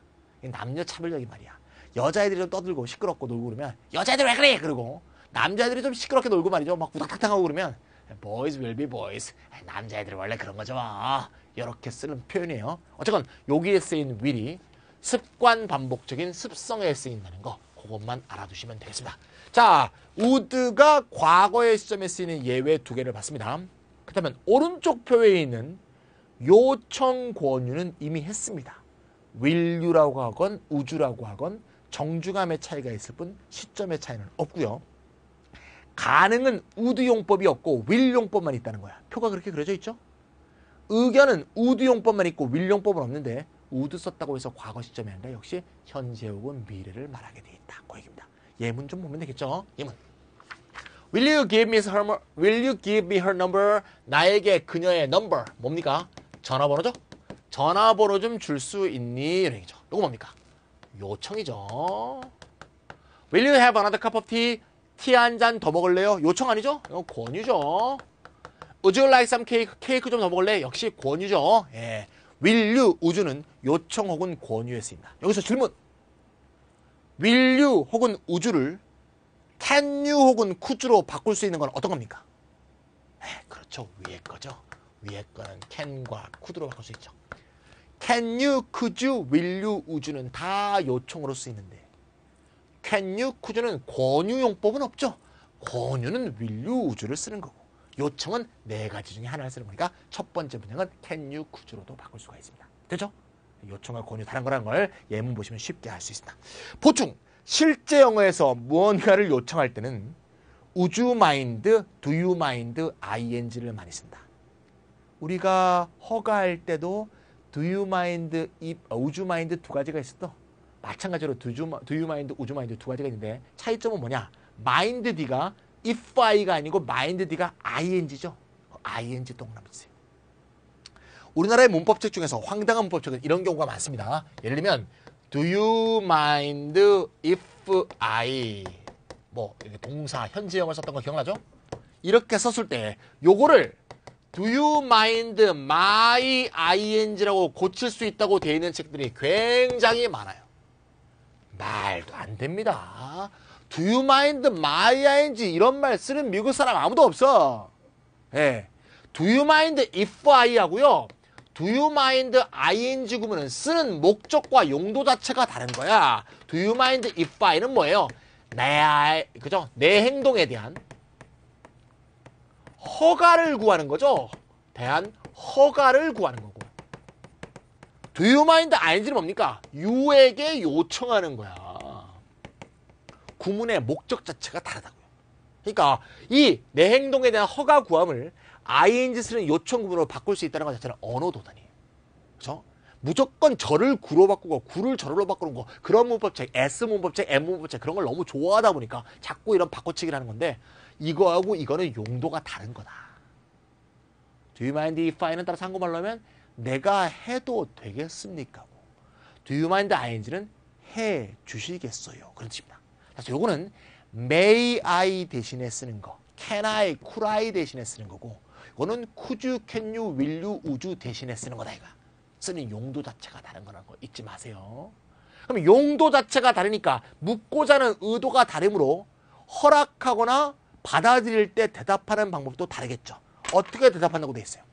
[SPEAKER 1] 남녀 차별적인 말이야. 여자애들이 좀 떠들고 시끄럽고 놀고 그러면 여자애들 왜 그래? 그러고 남자애들이 좀 시끄럽게 놀고 말이죠. 막 우닥닥닥하고 그러면 Boys will be boys. 남자애들은 원래 그런 거죠. 이렇게 쓰는 표현이에요. 어쨌건 여기에 쓰인 will이 습관 반복적인 습성에 쓰인다는 거 그것만 알아두시면 되겠습니다. 자, would가 과거의 시점에 쓰이는 예외 두 개를 봤습니다. 그렇다면 오른쪽 표에 있는 요청 권유는 이미 했습니다. will you라고 하건 would you라고 하건 정중함의 차이가 있을 뿐 시점의 차이는 없고요. 가능은 would 용법이 없고 will 용법만 있다는 거야. 표가 그렇게 그려져 있죠? 의견은 would 용법만 있고 will 용법은 없는데 would 썼다고 해서 과거 시점이 아니라 역시 현재 혹은 미래를 말하게 돼 있다. 그 얘기입니다. 예문 좀 보면 되겠죠? 예문. Will you give me her number? 나에게 그녀의 number. 뭡니까? 전화번호죠? 전화번호 좀 줄 수 있니? 이런 얘기죠. 이거 뭡니까? 요청이죠. Will you have another cup of tea? 티 한 잔 더 먹을래요? 요청 아니죠? 이거 권유죠. Would you like some cake? 케이크 좀 더 먹을래? 역시 권유죠. Will you, would는 요청 혹은 권유에 쓰인다. 여기서 질문. Will you 혹은 would를 can you 혹은 could로 바꿀 수 있는 건 어떤 겁니까? 그렇죠. 위에 거죠. 위에 거는 can과 could로 바꿀 수 있죠. Can you, could you, will you, would는 다 요청으로 쓰이는데 can you, could는 권유용법은 없죠. 권유는 will you, would를 쓰는 거고 요청은 네 가지 중에 하나를 쓰는 거니까 첫 번째 문장은 can you, could로도 바꿀 수가 있습니다. 됐죠? 요청과 권유 다른 거라는 걸 예문 보시면 쉽게 알 수 있습니다. 보충! 실제 영어에서 무언가를 요청할 때는 would you mind, do you mind, ing를 많이 쓴다. 우리가 허가할 때도 do you mind, would you mind 두 가지가 있었어. 마찬가지로 do you mind, would you mind 두 가지가 있는데 차이점은 뭐냐? mind D가 if I가 아니고 mind D가 ing죠. ing 동그라미 쓰요. 우리나라의 문법책 중에서 황당한 문법책은 이런 경우가 많습니다. 예를 들면 do you mind if I 뭐 동사 현재형을 썼던 거 기억나죠? 이렇게 썼을 때 요거를 do you mind my ing라고 고칠 수 있다고 되어 있는 책들이 굉장히 많아요. 말도 안 됩니다. do you mind my ing 이런 말 쓰는 미국 사람 아무도 없어. do you mind if I 하고요. do you mind ing 구문은 쓰는 목적과 용도 자체가 다른 거야. do you mind if I는 뭐예요? 그죠? 내 행동에 대한 허가를 구하는 거죠. 대한 허가를 구하는 거고. do you mind ing는 뭡니까? you에게 요청하는 거야. 구문의 목적 자체가 다르다고요. 그러니까 이 내 행동에 대한 허가 구함을 ing 쓰는 요청 구문으로 바꿀 수 있다는 것 자체는 언어 도단이에요. 그렇죠? 무조건 저를 구로 바꾸고 구를 저로 바꾸는 거 그런 문법책, S 문법책, M 문법책 그런 걸 너무 좋아하다 보니까 자꾸 이런 바꿔치기를 하는 건데 이거하고 이거는 용도가 다른 거다. Do you mind if I는 따라서 한국말로 하면 내가 해도 되겠습니까? Do you mind ing는 해 주시겠어요? 그런 뜻입니다. 그래서 요거는 may I 대신에 쓰는 거, can I, could I 대신에 쓰는 거고 이거는 could you, can you, will you, would you 대신에 쓰는 거다 이거. 쓰는 용도 자체가 다른 거라는 거 잊지 마세요. 그럼 용도 자체가 다르니까 묻고자 하는 의도가 다르므로 허락하거나 받아들일 때 대답하는 방법도 다르겠죠. 어떻게 대답한다고 돼 있어요?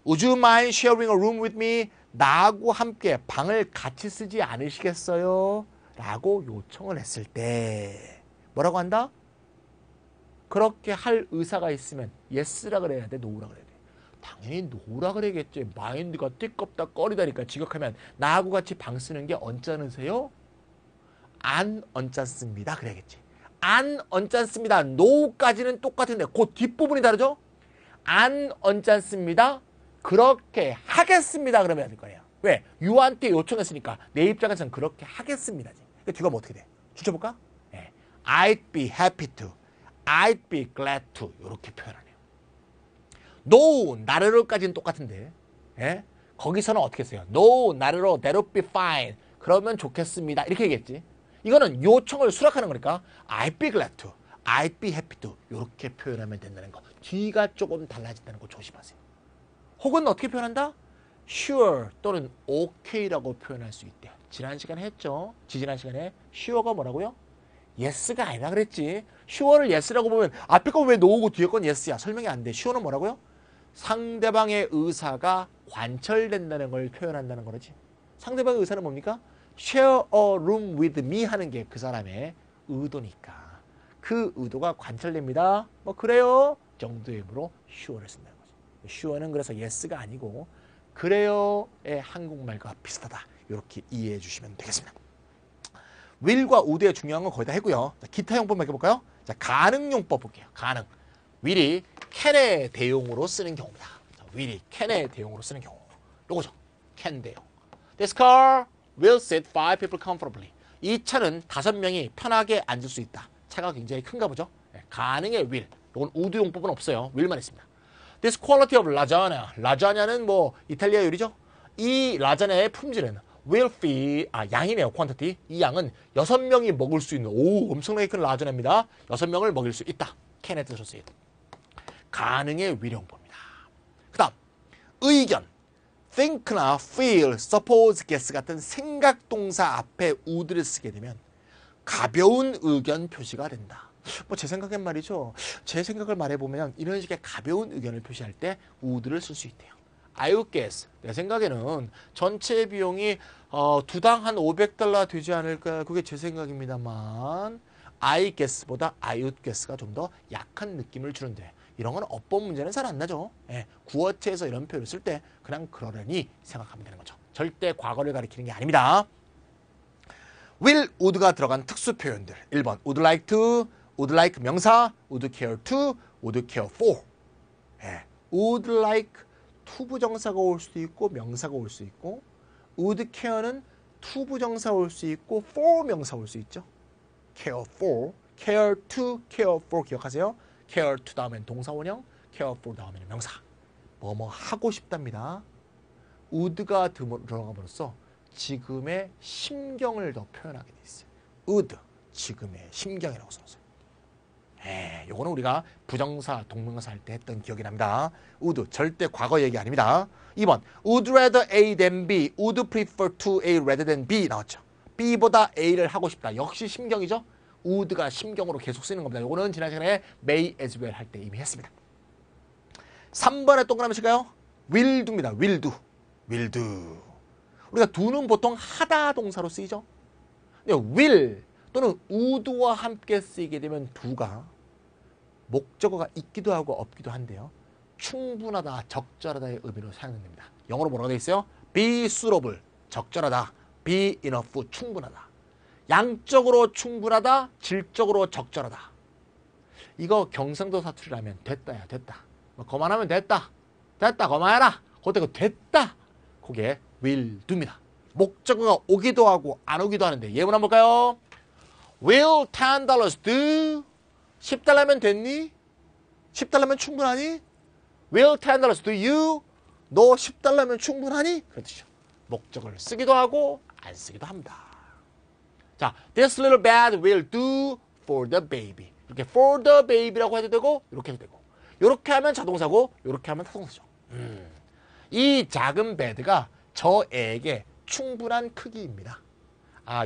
[SPEAKER 1] Would you mind sharing a room with me? 나하고 함께 방을 같이 쓰지 않으시겠어요? 라고 요청을 했을 때 뭐라고 한다? 그렇게 할 의사가 있으면 yes라 그래야 돼? no라 그래야 돼? 당연히 no라 그래야겠지. 마인드가 띠껍다 꺼리다니까 지각하면 나하고 같이 방 쓰는 게 언짢으세요? 안 언짢습니다. 그래야겠지. 안 언짢습니다. no까지는 똑같은데 그 뒷부분이 다르죠? 안 언짢습니다. 그렇게 하겠습니다. 그러면 될 거예요. 왜? 유한테 요청했으니까 내 입장에서는 그렇게 하겠습니다지. 뒤가 뭐 어떻게 돼? 줄여볼까? 네. I'd be happy to. I'd be glad to. 이렇게 표현하네요. No, 나르로까지는 똑같은데. 예? 거기서는 어떻게 써요? No, 나르로, that would be fine. 그러면 좋겠습니다. 이렇게 얘기했지. 이거는 요청을 수락하는 거니까 I'd be glad to, I'd be happy to 이렇게 표현하면 된다는 거. 뒤가 조금 달라진다는 거 조심하세요. 혹은 어떻게 표현한다? Sure 또는 okay라고 표현할 수 있대요. 지난 시간에 했죠. 지난 시간에 sure가 뭐라고요? yes가 아니라 그랬지. sure를 yes라고 보면 앞에 건 왜 no고 뒤에 건 yes야. 설명이 안 돼. sure는 뭐라고요? 상대방의 의사가 관철된다는 걸 표현한다는 거지. 상대방의 의사는 뭡니까? share a room with me 하는 게 그 사람의 의도니까 그 의도가 관철됩니다. 뭐 그래요 정도의 의미로 sure를 쓴다는 거죠. sure는 그래서 yes가 아니고 그래요의 한국말과 비슷하다. 이렇게 이해해 주시면 되겠습니다. will과 would의 중요한 건 거의 다 했고요. 자, 기타 용법 해볼까요? 자, 가능용법 볼게요. 가능. will이 can의 대용으로 쓰는 경우입니다. 자, will이 can의 대용으로 쓰는 경우. 요거죠. can 대용. This car will sit 5 people comfortably. 이 차는 5명이 편하게 앉을 수 있다. 차가 굉장히 큰가 보죠. 네, 가능의 will. 이건 우드 용법은 없어요. will만 있습니다. This quality of lasagna. 라자냐는 뭐 이탈리아 요리죠. 이 라자냐의 품질은 will feed, 양이네요. quantity. 이 양은 6명이 먹을 수 있는 엄청나게 큰 라자냐입니다. 6명을 먹일 수 있다. can의 뜻으로 쓰이다. 가능의 will 용법입니다. 그 다음 의견. think나 feel, suppose, guess 같은 생각 동사 앞에 would를 쓰게 되면 가벼운 의견 표시가 된다. 뭐 제 생각엔 말이죠. 제 생각을 말해보면 이런 식의 가벼운 의견을 표시할 때 would를 쓸 수 있대요. I would guess. 내 생각에는 전체 비용이 두당 한 $500 되지 않을까. 그게 제 생각입니다만 I guess보다 I would guess가 좀 더 약한 느낌을 주는데 이런 건 어법 문제는 잘 안 나죠. 예, 구어체에서 이런 표현을 쓸 때 그냥 그러려니 생각하면 되는 거죠. 절대 과거를 가리키는 게 아닙니다. will, would가 들어간 특수 표현들. 1번 would like to, would like 명사, would care to, would care for. 예, would like 투부정사가 올 수도 있고 명사가 올 수 있고 would care는 투부정사 올 수 있고 for 명사 올 수 있죠. care for, care to, care for 기억하세요. care to 다음엔 동사원형, care for 다음에는 명사. 뭐뭐 하고 싶답니다. would가 들어감으로써 지금의 심경을 더 표현하게 돼 있어요. would, 지금의 심경이라고 써놨어요. 요거는 우리가 부정사, 동명사 할 때 했던 기억이 납니다. would, 절대 과거 얘기 아닙니다. 2번, would rather A than B, would prefer to A rather than B 나왔죠. B보다 A를 하고 싶다. 역시 심경이죠. would가 심경으로 계속 쓰이는 겁니다. 요거는 지난 시간에 may as well 할 때 이미 했습니다. 3번에 동그라미 칠까요? will do입니다. will do. will do. 우리가 do는 보통 하다 동사로 쓰이죠. 근데 will 또는 would와 함께 쓰이게 되면 do가 목적어가 있기도 하고 없기도 한데요. 충분하다, 적절하다의 의미로 사용됩니다. 영어로 뭐라고 되어 있어요? be suitable, 적절하다. be enough, 충분하다. 양적으로 충분하다, 질적으로 적절하다. 이거 경상도 사투리라면 됐다야, 됐다. 뭐 그만하면 됐다. 됐다, 그만해라. 그때 그 됐다. 그게 will do입니다. 목적어가 오기도 하고 안 오기도 하는데 예문 한번 볼까요? Will $10 do? 10달러면 됐니? 10달러면 충분하니? Will $10 do you? 너 10달러면 충분하니? 그렇죠. 목적어를 쓰기도 하고 안 쓰기도 합니다. 자, this little bed will do for the baby. 이렇게 for the baby라고 해도 되고 이렇게 해도 되고 이렇게 하면 자동사고 이렇게 하면 타동사죠. 이 작은 베드가 저에게 충분한 크기입니다.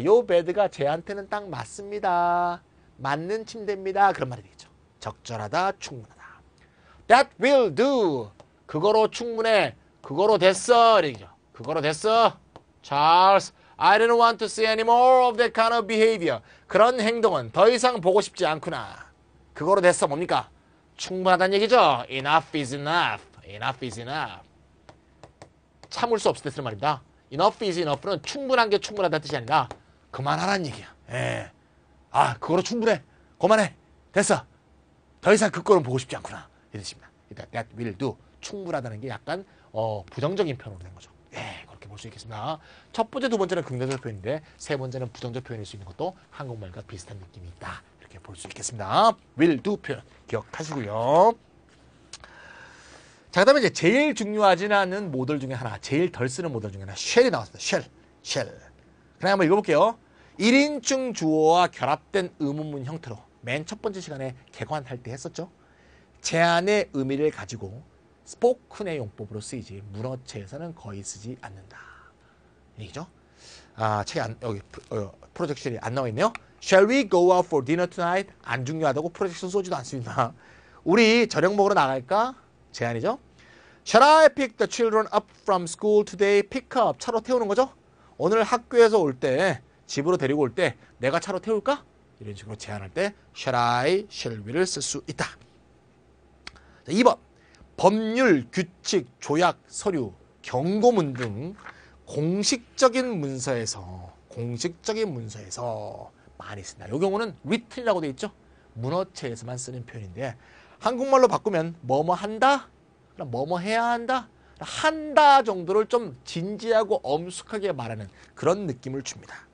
[SPEAKER 1] 요 베드가 쟤한테는 딱 맞습니다. 맞는 침대입니다. 그런 말이 되겠죠. 적절하다, 충분하다. That will do. 그거로 충분해. 그거로 됐어. 이렇게죠. 그거로 됐어. Charles, I don't want to see any more of that kind of behavior. 그런 행동은 더 이상 보고 싶지 않구나. 그거로 됐어. 뭡니까? 충분하다는 얘기죠. Enough is enough. Enough is enough. 참을 수 없을 때 쓰는 말입니다. Enough is enough는 충분한 게 충분하다는 뜻이 아니라 그만하란 얘기야. 예. 아, 그거로 충분해. 그만해. 됐어. 더 이상 그 꼴은 보고 싶지 않구나. 이 뜻입니다. 일단 that will do. 충분하다는 게 약간 부정적인 표현으로 된 거죠. 예, 그렇게 볼 수 있겠습니다. 첫 번째, 두 번째는 긍정적 표현인데 세 번째는 부정적 표현일 수 있는 것도 한국말과 비슷한 느낌이 있다. 이렇게 볼 수 있겠습니다. will do 표현 기억하시고요. 자, 그다음에 이제 제일 중요하지는 않은 모델 중에 하나, 제일 덜 쓰는 모델 중에 하나, shall이 나왔습니다. shall. 그냥 한번 읽어볼게요. 1인칭 주어와 결합된 의문문 형태로 맨 첫 번째 시간에 개관할 때 했었죠. 제안의 의미를 가지고 스포큰의 용법으로 쓰이지 문어체에서는 거의 쓰지 않는다. 얘기죠. 아, 책에 여기 프로젝션이 안 나와 있네요. Shall we go out for dinner tonight? 안 중요하다고 프로젝션 쏘지도 않습니다. 우리 저녁 먹으러 나갈까? 제안이죠. Shall I pick the children up from school today? Pick up. 차로 태우는 거죠. 오늘 학교에서 올 때, 집으로 데리고 올 때 내가 차로 태울까? 이런 식으로 제안할 때 shall I, shall we를 쓸 수 있다. 자, 2번. 법률, 규칙, 조약, 서류, 경고문 등 공식적인 문서에서 많이 쓴다. 이 경우는 written이라고 되어 있죠. 문어체에서만 쓰는 표현인데 한국말로 바꾸면 뭐뭐 한다, 뭐뭐 해야 한다, 한다 정도를 좀 진지하고 엄숙하게 말하는 그런 느낌을 줍니다.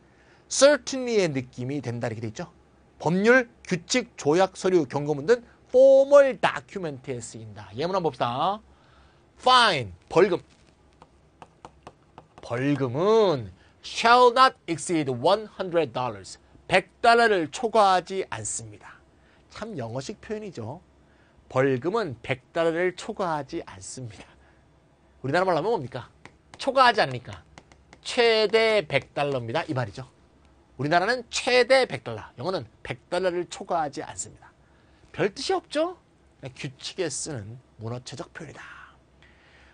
[SPEAKER 1] certainly의 느낌이 된다 이렇게 되어 있죠. 법률, 규칙, 조약, 서류, 경고문 등 formal document에 쓰인다. 예문 한번 봅시다. fine, 벌금. 벌금은 shall not exceed $100. $100를 초과하지 않습니다. 참 영어식 표현이죠. 벌금은 $100를 초과하지 않습니다. 우리나라 말로 하면 뭡니까? 초과하지 않으니까 최대 $100입니다. 이 말이죠. 우리나라는 최대 $100, 영어는 $100를 초과하지 않습니다. 별 뜻이 없죠? 규칙에 쓰는 문어체적 표현이다.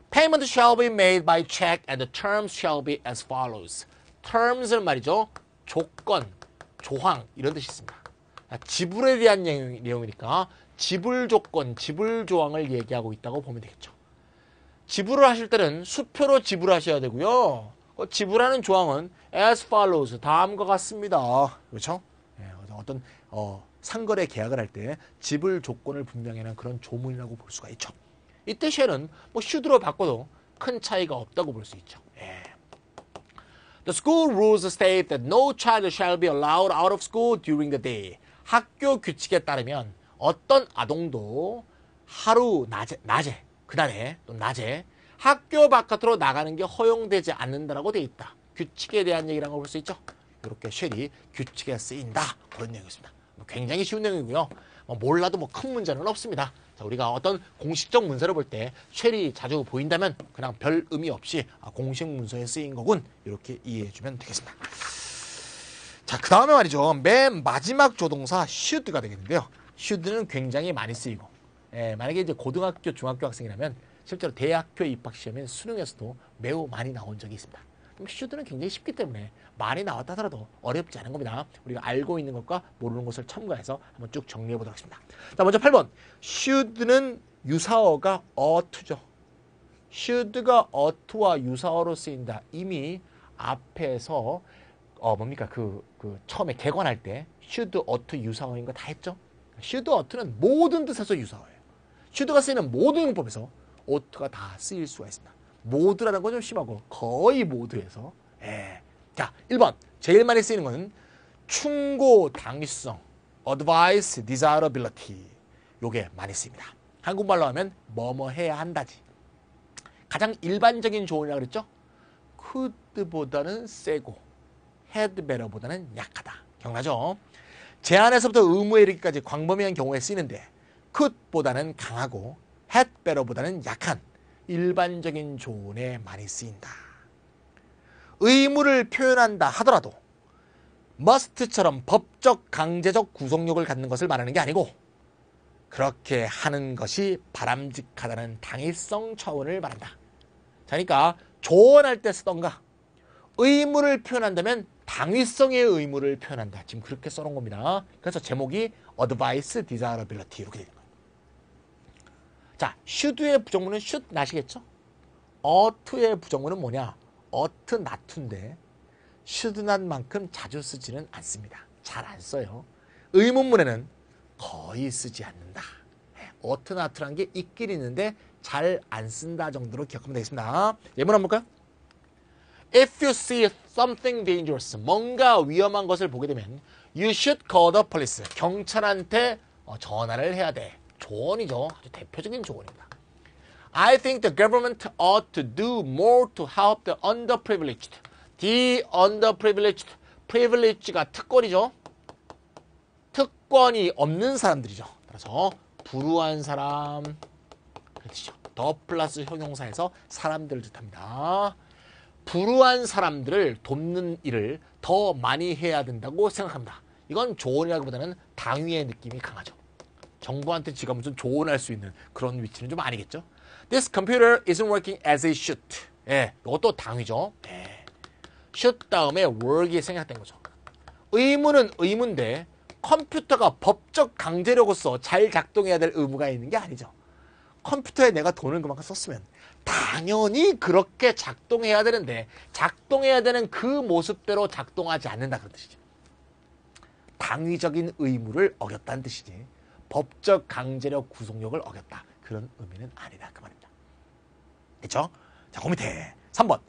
[SPEAKER 1] Payment shall be made by check and the terms shall be as follows. terms는 말이죠. 조건, 조항 이런 뜻이 있습니다. 지불에 대한 내용이니까 지불 조건, 지불 조항을 얘기하고 있다고 보면 되겠죠. 지불을 하실 때는 수표로 지불하셔야 되고요. 지불하는 조항은 as follows, 다음과 같습니다. 그렇죠? 어떤 상거래 계약을 할 때 지불 조건을 분명히 하는 그런 조문이라고 볼 수가 있죠. 이때 shall은 뭐 should로 바꿔도 큰 차이가 없다고 볼 수 있죠. The school rules state that no child shall be allowed out of school during the day. 학교 규칙에 따르면 어떤 아동도 하루 낮에 그날에 또 낮에 학교 바깥으로 나가는 게 허용되지 않는다라고 되어 있다. 규칙에 대한 얘기라고 볼 수 있죠. 이렇게 shall이 규칙에 쓰인다. 그런 내용이었습니다. 굉장히 쉬운 내용이고요. 몰라도 큰 문제는 없습니다. 자, 우리가 어떤 공식적 문서를 볼 때 shall이 자주 보인다면 그냥 별 의미 없이 공식 문서에 쓰인 거군. 이렇게 이해해주면 되겠습니다. 자, 그 다음에 말이죠. 맨 마지막 조동사 should가 되겠는데요. should는 굉장히 많이 쓰이고, 만약에 이제 고등학교, 중학교 학생이라면 실제로 대학교 입학 시험에 수능에서도 매우 많이 나온 적이 있습니다. should는 굉장히 쉽기 때문에 많이 나왔다 하더라도 어렵지 않은 겁니다. 우리가 알고 있는 것과 모르는 것을 첨가해서 한번 쭉 정리해 보도록 하겠습니다. 자, 먼저 8번. should는 유사어가 oughto죠. should가 ought와 유사어로 쓰인다. 이미 앞에서 뭡니까? 처음에 개관할 때 should, ought 유사어인 거 다 했죠? should, ought는 모든 뜻에서 유사어예요. should가 쓰이는 모든 용법에서 ought가 다 쓰일 수가 있습니다. 모두라는 건 좀 심하고 거의 모두에서. 자, 1번. 제일 많이 쓰이는 건 충고 당위성, advice, desirability. 요게 많이 쓰입니다. 한국말로 하면 뭐뭐 해야 한다지. 가장 일반적인 조언이라고 그랬죠? could보다는 세고 had better보다는 약하다. 기억나죠? 제안에서부터 의무에 이르기까지 광범위한 경우에 쓰이는데 could보다는 강하고 had better보다는 약한 일반적인 조언에 많이 쓰인다. 의무를 표현한다 하더라도 must처럼 법적 강제적 구속력을 갖는 것을 말하는 게 아니고 그렇게 하는 것이 바람직하다는 당위성 차원을 말한다. 자, 그러니까 조언할 때 쓰던가 의무를 표현한다면 당위성의 의무를 표현한다. 지금 그렇게 써놓은 겁니다. 그래서 제목이 advice, desirability 이렇게 되는 거예요. 자, should의 부정문은 should not이겠죠? ought의 부정문은 뭐냐? ought not인데 should not만큼 자주 쓰지는 않습니다. 잘 안 써요. 의문문에는 거의 쓰지 않는다. ought not라는 게 있긴 있는데 잘 안 쓴다 정도로 기억하면 되겠습니다. 예문 한번 볼까요? If you see something dangerous, 뭔가 위험한 것을 보게 되면 you should call the police. 경찰한테 전화를 해야 돼. 조언이죠. 아주 대표적인 조언입니다. I think the government ought to do more to help the underprivileged. The underprivileged. privilege가 특권이죠. 특권이 없는 사람들이죠. 따라서 불우한 사람. 그렇죠. 더 플러스 형용사에서 사람들을 뜻합니다. 불우한 사람들을 돕는 일을 더 많이 해야 된다고 생각합니다. 이건 조언이라기보다는 당위의 느낌이 강하죠. 정부한테 지가 무슨 조언할 수 있는 그런 위치는 좀 아니겠죠. This computer isn't working as it should. 예, 이것도 당위죠. 예. should 다음에 work이 생략된 거죠. 의무는 의무인데 컴퓨터가 법적 강제로서 잘 작동해야 될 의무가 있는 게 아니죠. 컴퓨터에 내가 돈을 그만큼 썼으면 당연히 그렇게 작동해야 되는데 작동해야 되는 그 모습대로 작동하지 않는다 그런 뜻이죠. 당위적인 의무를 어겼다는 뜻이지 법적 강제력 구속력을 어겼다 그런 의미는 아니다 그 말입니다. 그렇죠? 자, 그 밑에 3번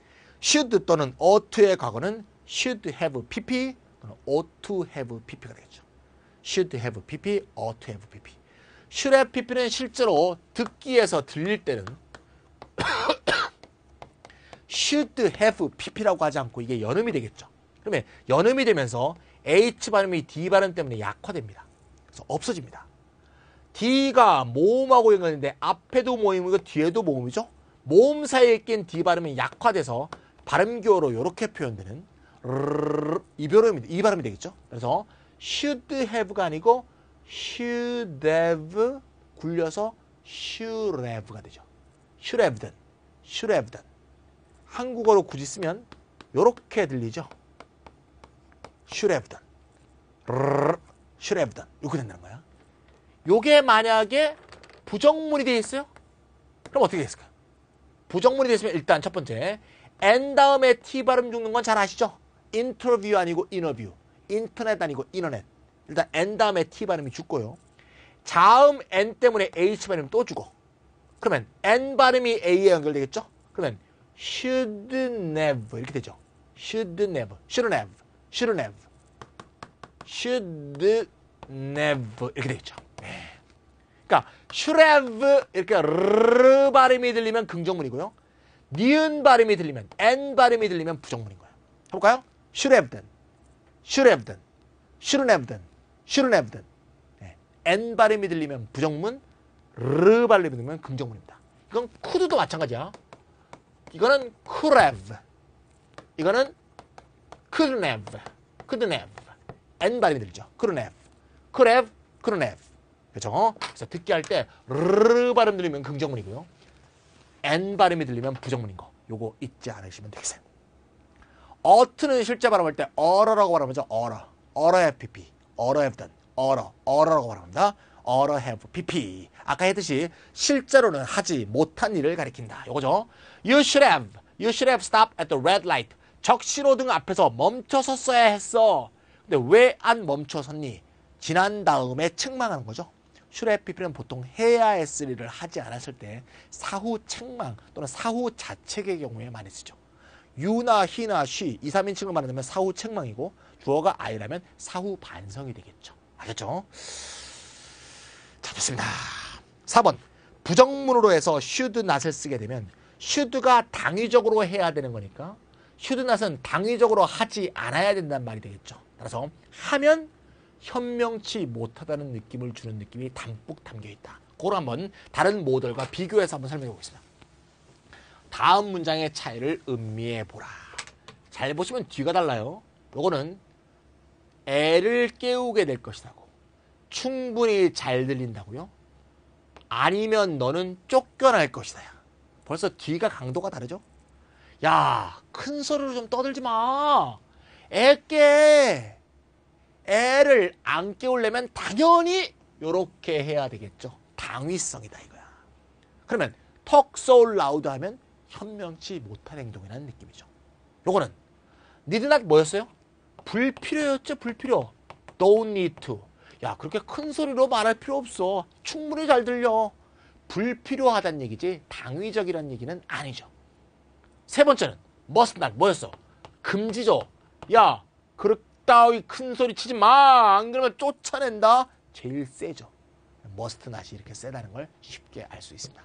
[SPEAKER 1] should 또는 ought to의 과거는 should have pp 또는 ought to have pp가 되겠죠. should have pp, ought to have pp. should have pp는 실제로 듣기에서 들릴 때는 should have pp라고 하지 않고 이게 연음이 되겠죠. 그러면 연음이 되면서 H 발음이 D 발음 때문에 약화됩니다. 그래서 없어집니다. D가 모음하고 연결인데 앞에도 모음이고 뒤에도 모음이죠. 모음 사이에 낀 D 발음이 약화돼서 발음교로 이렇게 표현되는 이 발음이 되겠죠. 그래서 should have가 아니고 should have 굴려서 should have가 되죠. should have done, should have done. 한국어로 굳이 쓰면 이렇게 들리죠. should have done, should have done 이렇게 된다는 거야. 요게 만약에 부정문이 되어 있어요? 그럼 어떻게 됐을까요? 부정문이 되어 있으면 일단 첫 번째 N 다음에 T 발음 죽는 건 잘 아시죠? 인터뷰 아니고 인터뷰, 인터넷 아니고 인터넷. 일단 N 다음에 T 발음이 죽고요. 자음 N 때문에 H 발음이 또 죽어. 그러면 N 발음이 A에 연결되겠죠? 그러면 should never 이렇게 되죠. should never, shouldn't have, shouldn't have, should never 이렇게 되겠죠. 그러니까 should have 이렇게 르 발음이 들리면 긍정문이고요. 니은 발음이 들리면 N 발음이 들리면 부정문인 거예요. 해볼까요? should have done, should have done, shouldn't have done, shouldn't have done. N 발음이 들리면 부정문, 르 발음이 들리면 긍정문입니다. 이건 could도 마찬가지야. 이거는 could have, 이거는 couldn't have, couldn't have. N 발음이 들리죠. couldn't have, could have, couldn't have. 그렇죠? 그래서 듣기 할 때 르 발음 들리면 긍정문이고요. N 발음이 들리면 부정문인 거. 요거 잊지 않으시면 되겠어요. ought는 실제 발음할 때 ough라고 발음하죠. ought have pp, ought have done, ough라고 발음합니다. ought have pp. 아까 했듯이 실제로는 하지 못한 일을 가리킨다. 요거죠. You should have stopped at the red light. 적신호등 앞에서 멈춰 섰어야 했어. 근데 왜 안 멈춰 섰니? 지난 다음에 책망하는 거죠. should have pp는 보통 해야 했을 일을 하지 않았을 때 사후 책망 또는 사후 자책의 경우에 많이 쓰죠. you나 he나 she 2, 3인칭을 말하면 사후 책망이고 주어가 I라면 사후 반성이 되겠죠. 알겠죠? 자, 좋습니다. 4번 부정문으로 해서 should not을 쓰게 되면 should가 당위적으로 해야 되는 거니까 should not은 당위적으로 하지 않아야 된다는 말이 되겠죠. 따라서 하면 현명치 못하다는 느낌을 주는 느낌이 담뿍 담겨있다. 그걸 한번 다른 모델과 비교해서 한번 설명해 보겠습니다. 다음 문장의 차이를 음미해 보라. 잘 보시면 뒤가 달라요. 요거는 애를 깨우게 될 것이라고. 충분히 잘 들린다고요? 아니면 너는 쫓겨날 것이다. 벌써 뒤가 강도가 다르죠? 야, 큰 소리로 좀 떠들지 마. 애 깨. 애를 안 깨우려면 당연히 요렇게 해야 되겠죠. 당위성이다 이거야. 그러면 talk so loud 하면 현명치 못한 행동이라는 느낌이죠. 요거는 need not 뭐였어요? 불필요였죠, 불필요. don't need to. 야, 그렇게 큰 소리로 말할 필요 없어. 충분히 잘 들려. 불필요하다는 얘기지 당위적이라는 얘기는 아니죠. 세 번째는 must not 뭐였어? 금지죠. 야, 그렇다위 큰 소리 치지 마. 안 그러면 쫓아낸다. 제일 세죠. must not이 이렇게 세다는 걸 쉽게 알 수 있습니다.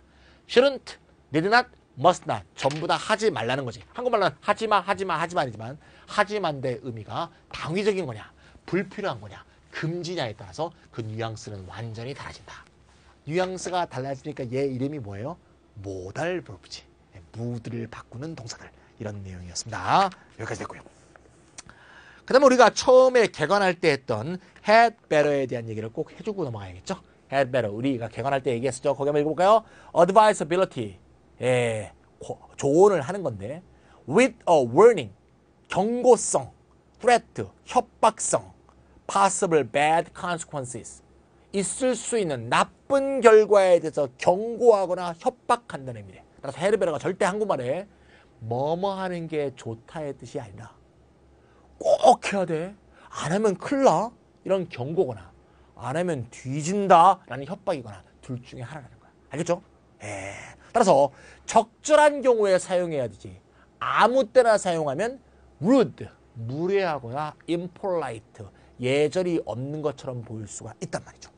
[SPEAKER 1] shouldn't, need not, must not 전부 다 하지 말라는 거지. 한국말로는 하지마, 하지마, 하지마이지만 하지만의 의미가 당위적인 거냐, 불필요한 거냐, 금지냐에 따라서 그 뉘앙스는 완전히 달라진다. 뉘앙스가 달라지니까 얘 이름이 뭐예요? 모달 버브지. 무드를 바꾸는 동사들. 이런 내용이었습니다. 여기까지 됐고요. 그 다음에 우리가 처음에 개관할 때 했던 had better에 대한 얘기를 꼭 해주고 넘어가야겠죠. had better 우리가 개관할 때 얘기했었죠. 거기 한번 읽어볼까요? advisability 조언을 하는 건데 with a warning 경고성, threat 협박성, possible bad consequences 있을 수 있는 나쁜 결과에 대해서 경고하거나 협박한다는 의미래. 따라서 had better가 절대 한국말에 뭐뭐 하는 게 좋다의 뜻이 아니라 꼭 해야 돼. 안 하면 큰일 나. 이런 경고거나 안 하면 뒤진다 라는 협박이거나 둘 중에 하나라는 거야. 알겠죠? 따라서 적절한 경우에 사용해야 되지. 아무 때나 사용하면 rude, 무례하거나 impolite, 예절이 없는 것처럼 보일 수가 있단 말이죠.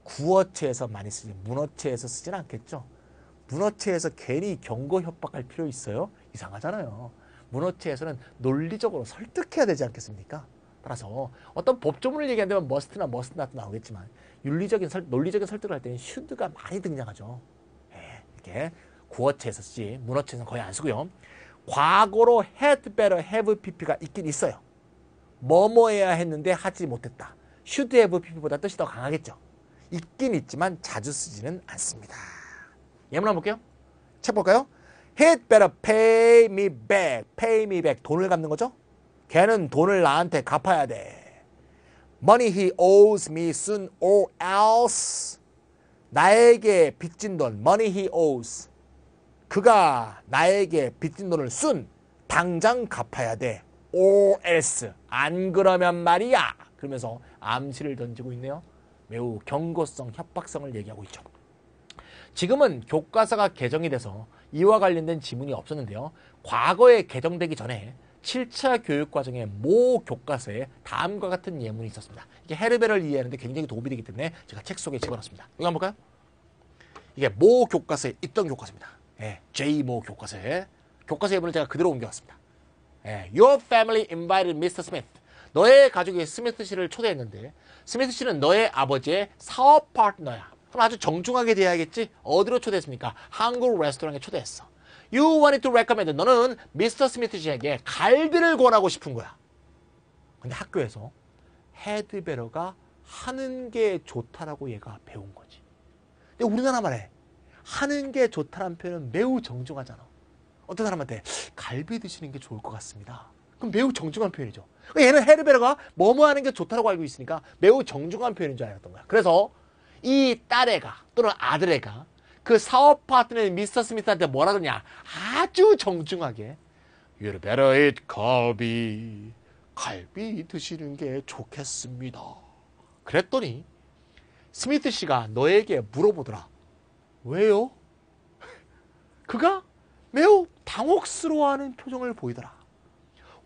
[SPEAKER 1] 구어체에서 많이 쓰지 문어체에서 쓰진 않겠죠. 문어체에서 괜히 경고 협박할 필요 있어요? 이상하잖아요. 문어체에서는 논리적으로 설득해야 되지 않겠습니까? 따라서 어떤 법조문을 얘기한다면 must나 must not 나오겠지만 논리적인 설득을 할 때는 should가 많이 등장하죠. 이렇게 구어체에서 쓰지 문어체에서는 거의 안 쓰고요. 과거로 had better have pp가 있긴 있어요. 뭐뭐 해야 했는데 하지 못했다. should have pp보다 뜻이 더 강하겠죠. 있긴 있지만 자주 쓰지는 않습니다. 예문 한번 볼게요. 책 볼까요? He'd better pay me back. pay me back. 돈을 갚는 거죠? 걔는 돈을 나한테 갚아야 돼. Money he owes me soon or else. 나에게 빚진 돈. Money he owes. 그가 나에게 빚진 돈을 soon. 당장 갚아야 돼. or else. 안 그러면 말이야. 그러면서 암시를 던지고 있네요. 매우 경고성, 협박성을 얘기하고 있죠. 지금은 교과서가 개정이 돼서 이와 관련된 지문이 없었는데요. 과거에 개정되기 전에 7차 교육과정의 모 교과서에 다음과 같은 예문이 있었습니다. 이게 헤르베를 이해하는데 굉장히 도움이 되기 때문에 제가 책 속에 집어넣었습니다. 여기 한번 볼까요? 이게 모 교과서에 있던 교과서입니다. J-모 교과서에 교과서 예문을 제가 그대로 옮겨왔습니다. Your family invited Mr. Smith. 너의 가족이 스미스 씨를 초대했는데 스미스 씨는 너의 아버지의 사업 파트너야. 그럼 아주 정중하게 대해야겠지? 어디로 초대했습니까? 한국 레스토랑에 초대했어. You wanted to recommend. 너는 미스터 스미스 씨에게 갈비를 권하고 싶은 거야. 근데 학교에서 had better가 하는 게 좋다라고 얘가 배운 거지. 근데 우리나라 말에 하는 게 좋다라는 표현은 매우 정중하잖아. 어떤 사람한테 갈비 드시는 게 좋을 것 같습니다. 그럼 매우 정중한 표현이죠. 얘는 had better가 뭐뭐 하는 게 좋다라고 알고 있으니까 매우 정중한 표현인 줄 알았던 거야. 그래서 이 딸애가 또는 아들애가 그 사업 파트너인 미스터 스미스한테 뭐라 그러냐. 아주 정중하게 You'd better eat 갈비. 갈비 드시는 게 좋겠습니다. 그랬더니 스미스 씨가 너에게 물어보더라. 왜요? 그가 매우 당혹스러워하는 표정을 보이더라.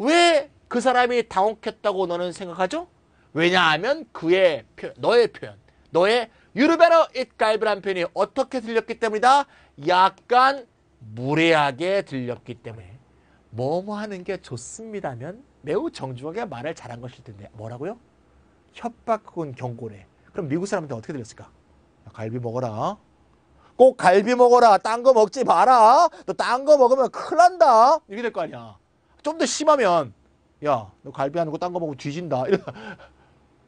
[SPEAKER 1] 왜 그 사람이 당혹했다고 너는 생각하죠? 왜냐하면 너의 표현, 너의 You'd better eat 갈비라는 표현이 어떻게 들렸기 때문이다? 약간 무례하게 들렸기 때문에 뭐뭐 하는 게 좋습니다면 매우 정중하게 말을 잘한 것일 텐데 뭐라고요? 협박 혹은 경고래. 그럼 미국 사람한테 어떻게 들렸을까? 야, 갈비 먹어라. 꼭 갈비 먹어라. 딴 거 먹지 마라. 너 딴 거 먹으면 큰일 난다. 이렇게 될 거 아니야. 좀 더 심하면 야, 너 갈비 안 먹고 딴 거 먹으면 뒤진다.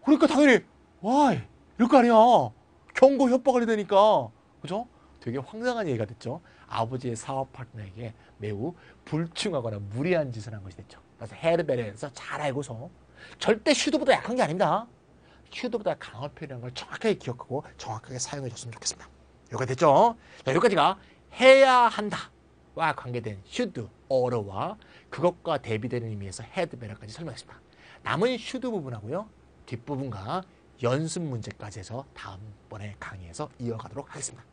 [SPEAKER 1] 그러니까 당연히 와 이럴 거 아니야. 경고 협박을 해야 되니까. 그죠? 되게 황당한 얘기가 됐죠. 아버지의 사업 파트너에게 매우 불충하거나 무리한 짓을 한 것이 됐죠. 그래서 헤르베르에서 잘 알고서 절대 슈드보다 약한 게 아닙니다. 슈드보다 강한 표현이라는 걸 정확하게 기억하고 정확하게 사용해 줬으면 좋겠습니다. 여기까지 됐죠? 자, 여기까지가 해야 한다. 와 관계된 should, ough트와 그것과 대비되는 의미에서 had better까지 설명했습니다. 남은 should 부분하고요. 뒷부분과 연습 문제까지 해서 다음번에 강의에서 이어가도록 하겠습니다.